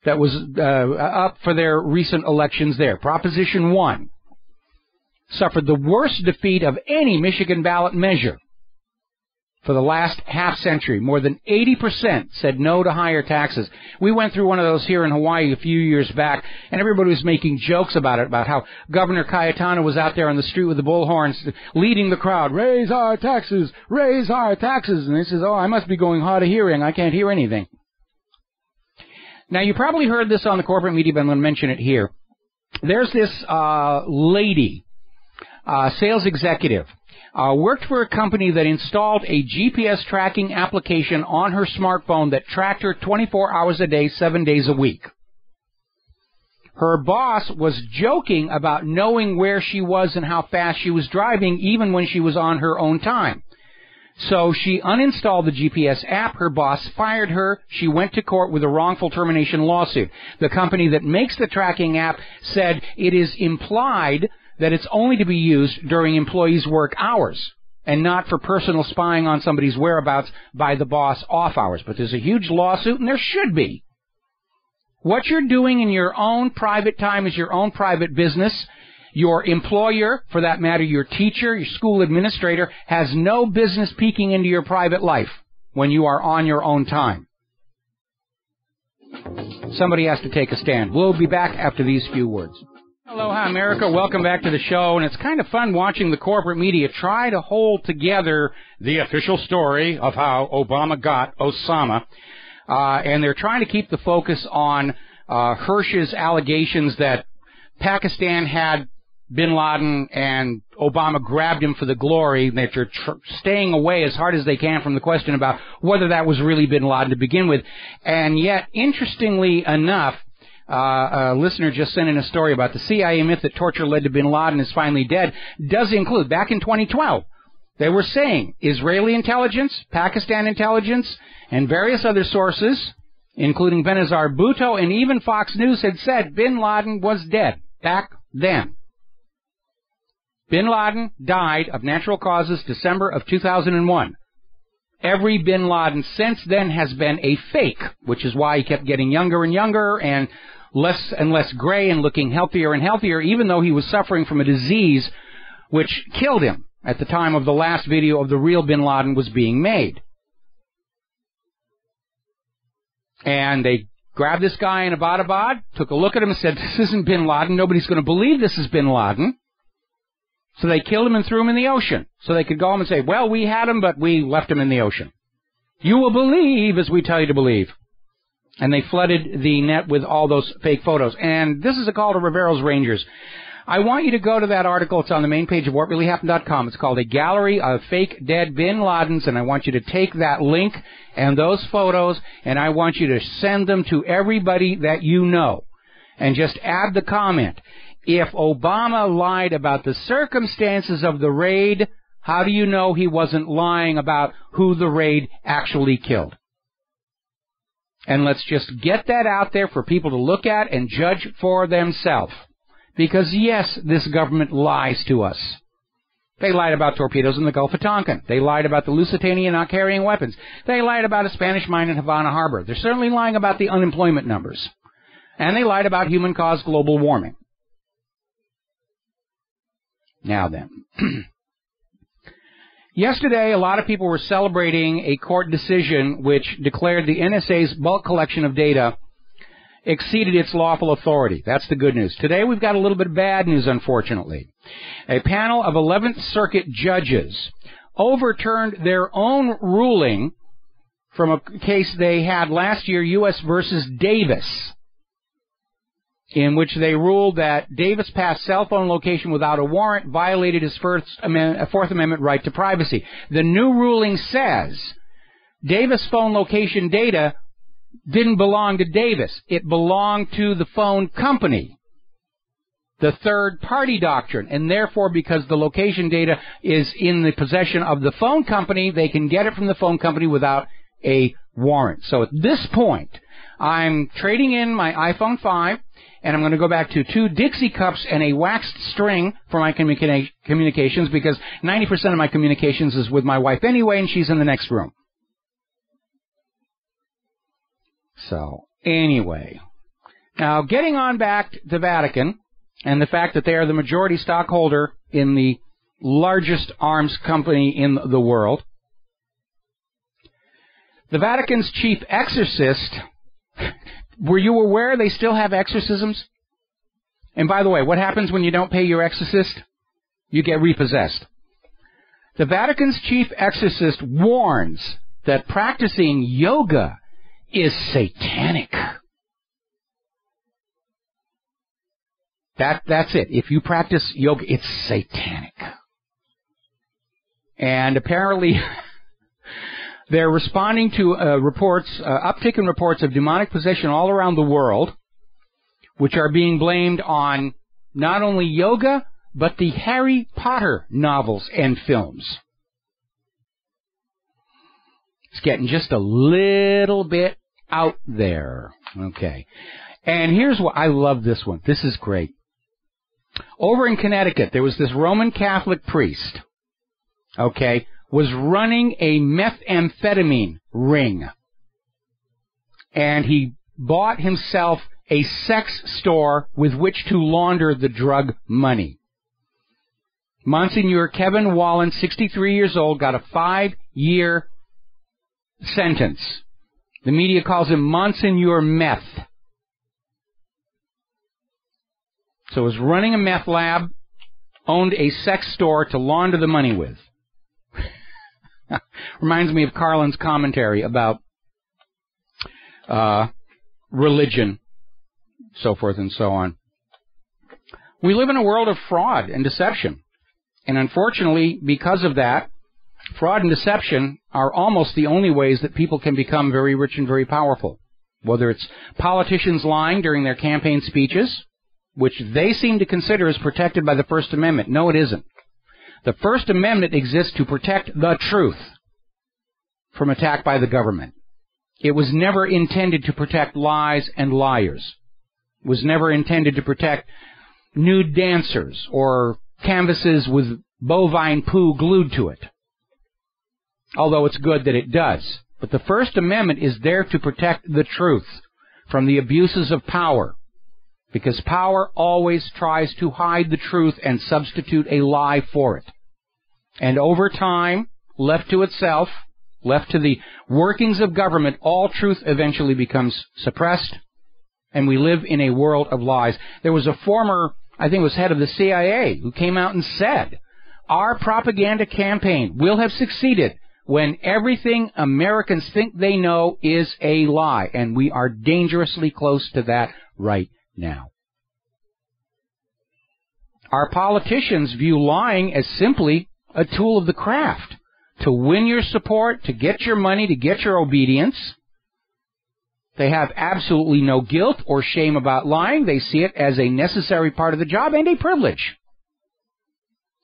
that was up for their recent elections there. Proposition 1 suffered the worst defeat of any Michigan ballot measure for the last half century. More than 80% said no to higher taxes. We went through one of those here in Hawaii a few years back, and everybody was making jokes about it, about how Governor Cayetano was out there on the street with the bullhorns leading the crowd, raise our taxes, raise our taxes. And he says, oh, I must be going hard of hearing. I can't hear anything. Now, you probably heard this on the corporate media, but I'm going to mention it here. There's this lady, sales executive, worked for a company that installed a GPS tracking application on her smartphone that tracked her 24 hours a day, 7 days a week. Her boss was joking about knowing where she was and how fast she was driving, even when she was on her own time. So she uninstalled the GPS app. Her boss fired her. She went to court with a wrongful termination lawsuit. The company that makes the tracking app said it is implied that it's only to be used during employees' work hours and not for personal spying on somebody's whereabouts by the boss off hours. But there's a huge lawsuit, and there should be. What you're doing in your own private time is your own private business. Your employer, for that matter, your teacher, your school administrator, has no business peeking into your private life when you are on your own time. Somebody has to take a stand. We'll be back after these few words. Aloha, America. Welcome back to the show. And it's kind of fun watching the corporate media try to hold together the official story of how Obama got Osama. And they're trying to keep the focus on Hersh's allegations that Pakistan had bin Laden and Obama grabbed him for the glory, that they're staying away as hard as they can from the question about whether that was really bin Laden to begin with. And yet, interestingly enough, a listener just sent in a story about the CIA myth that torture led to bin Laden is finally dead, does include, back in 2012, they were saying Israeli intelligence, Pakistan intelligence, and various other sources, including Benazir Bhutto and even Fox News, had said bin Laden was dead back then. Bin Laden died of natural causes December of 2001. Every Bin Laden since then has been a fake, which is why he kept getting younger and younger and less gray and looking healthier and healthier, even though he was suffering from a disease which killed him at the time of the last video of the real Bin Laden was being made. And they grabbed this guy in Abbottabad, took a look at him and said, this isn't Bin Laden. Nobody's going to believe this is Bin Laden. So they killed him and threw him in the ocean. So they could go home and say, well, we had him, but we left him in the ocean. You will believe as we tell you to believe. And they flooded the net with all those fake photos. And this is a call to Rivero's Rangers. I want you to go to that article. It's on the main page of whatreallyhappened.com. It's called A Gallery of Fake Dead Bin Ladens, and I want you to take that link and those photos, and I want you to send them to everybody that you know. And just add the comment, if Obama lied about the circumstances of the raid, how do you know he wasn't lying about who the raid actually killed? And let's just get that out there for people to look at and judge for themselves. Because, yes, this government lies to us. They lied about torpedoes in the Gulf of Tonkin. They lied about the Lusitania not carrying weapons. They lied about a Spanish mine in Havana Harbor. They're certainly lying about the unemployment numbers. And they lied about human-caused global warming. Now then. Yesterday, a lot of people were celebrating a court decision which declared the NSA's bulk collection of data exceeded its lawful authority. That's the good news. Today we've got a little bit of bad news, unfortunately. A panel of 11th Circuit judges overturned their own ruling from a case they had last year, U.S. versus Davis, in which they ruled that Davis passed cell phone location without a warrant, violated his Fourth Amendment right to privacy. The new ruling says Davis phone location data didn't belong to Davis. It belonged to the phone company, the third-party doctrine. And therefore, because the location data is in the possession of the phone company, they can get it from the phone company without a warrant. So at this point, I'm trading in my iPhone 5, and I'm going to go back to 2 Dixie cups and a waxed string for my communications, because 90% of my communications is with my wife anyway, and she's in the next room. So, anyway. Now, getting on back to the Vatican and the fact that they are the majority stockholder in the largest arms company in the world. The Vatican's chief exorcist, were you aware they still have exorcisms? And by the way, what happens when you don't pay your exorcist? You get repossessed. The Vatican's chief exorcist warns that practicing yoga is satanic. That's it. If you practice yoga, it's satanic. And apparently they're responding to uptick in reports of demonic possession all around the world, which are being blamed on not only yoga, but the Harry Potter novels and films. It's getting just a little bit out there. Okay. And here's what, I love this one. This is great. Over in Connecticut, there was this Roman Catholic priest, okay, was running a methamphetamine ring. And he bought himself a sex store with which to launder the drug money. Monsignor Kevin Wallen, 63 years old, got a 5-year sentence. The media calls him Monsignor Meth. So he was running a meth lab, owned a sex store to launder the money with. Reminds me of Carlin's commentary about religion, so forth and so on. We live in a world of fraud and deception. And unfortunately, because of that, fraud and deception are almost the only ways that people can become very rich and very powerful. Whether it's politicians lying during their campaign speeches, which they seem to consider as protected by the First Amendment. No, it isn't. The First Amendment exists to protect the truth from attack by the government. It was never intended to protect lies and liars. It was never intended to protect nude dancers or canvases with bovine poo glued to it. Although it's good that it does. But the First Amendment is there to protect the truth from the abuses of power. Because power always tries to hide the truth and substitute a lie for it. And over time, left to itself, left to the workings of government, all truth eventually becomes suppressed, and we live in a world of lies. There was a former, I think it was head of the CIA, who came out and said, our propaganda campaign will have succeeded when everything Americans think they know is a lie, and we are dangerously close to that right now. Our politicians view lying as simply a tool of the craft, to win your support, to get your money, to get your obedience. They have absolutely no guilt or shame about lying. They see it as a necessary part of the job and a privilege.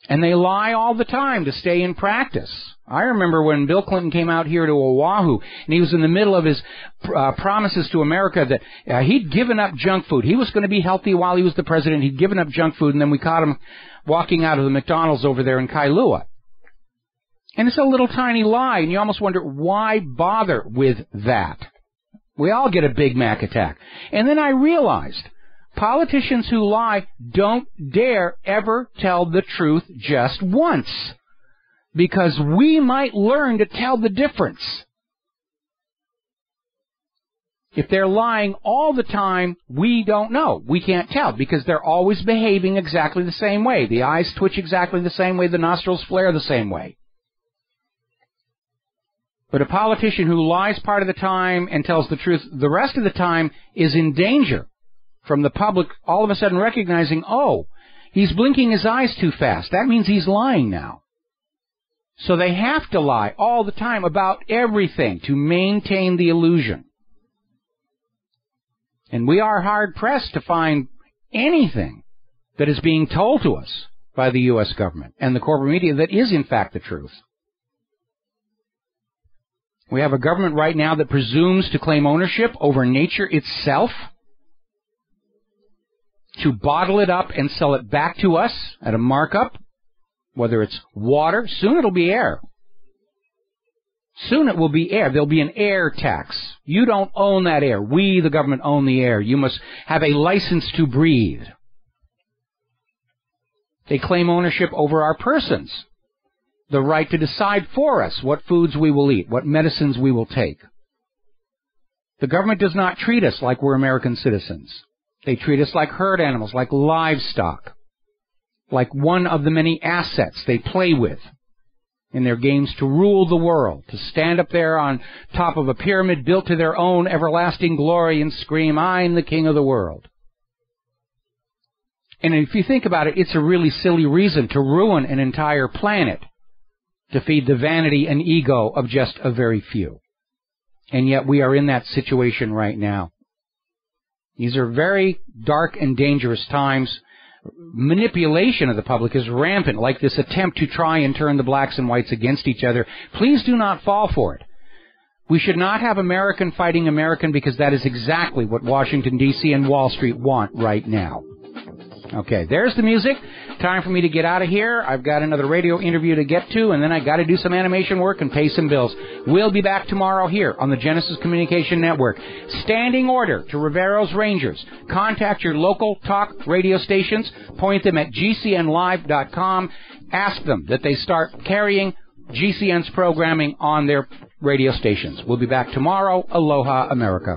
And they lie all the time to stay in practice. I remember when Bill Clinton came out here to Oahu, and he was in the middle of his promises to America that he'd given up junk food. He was going to be healthy while he was the president. He'd given up junk food, and then we caught him walking out of the McDonald's over there in Kailua. And it's a little tiny lie, and you almost wonder, why bother with that? We all get a Big Mac attack. And then I realized, politicians who lie don't dare ever tell the truth just once, because we might learn to tell the difference. If they're lying all the time, we don't know. We can't tell, because they're always behaving exactly the same way. The eyes twitch exactly the same way, the nostrils flare the same way. But a politician who lies part of the time and tells the truth the rest of the time is in danger from the public all of a sudden recognizing, oh, he's blinking his eyes too fast. That means he's lying now. So they have to lie all the time about everything to maintain the illusion. And we are hard-pressed to find anything that is being told to us by the U.S. government and the corporate media that is, in fact, the truth. We have a government right now that presumes to claim ownership over nature itself, to bottle it up and sell it back to us at a markup, whether it's water. Soon it'll be air. Soon it will be air. There'll be an air tax. You don't own that air. We, the government, own the air. You must have a license to breathe. They claim ownership over our persons, the right to decide for us what foods we will eat, what medicines we will take. The government does not treat us like we're American citizens. They treat us like herd animals, like livestock, like one of the many assets they play with in their games to rule the world, to stand up there on top of a pyramid built to their own everlasting glory and scream, I'm the king of the world. And if you think about it, it's a really silly reason to ruin an entire planet to feed the vanity and ego of just a very few. And yet we are in that situation right now. These are very dark and dangerous times. Manipulation of the public is rampant, like this attempt to try and turn the blacks and whites against each other. Please do not fall for it. We should not have American fighting American, because that is exactly what Washington, D.C. and Wall Street want right now. Okay, there's the music. Time for me to get out of here. I've got another radio interview to get to, and then I got to do some animation work and pay some bills. We'll be back tomorrow here on the Genesis Communication Network. Standing order to Rivero's Rangers. Contact your local talk radio stations. Point them at gcnlive.com. Ask them that they start carrying GCN's programming on their radio stations. We'll be back tomorrow. Aloha, America.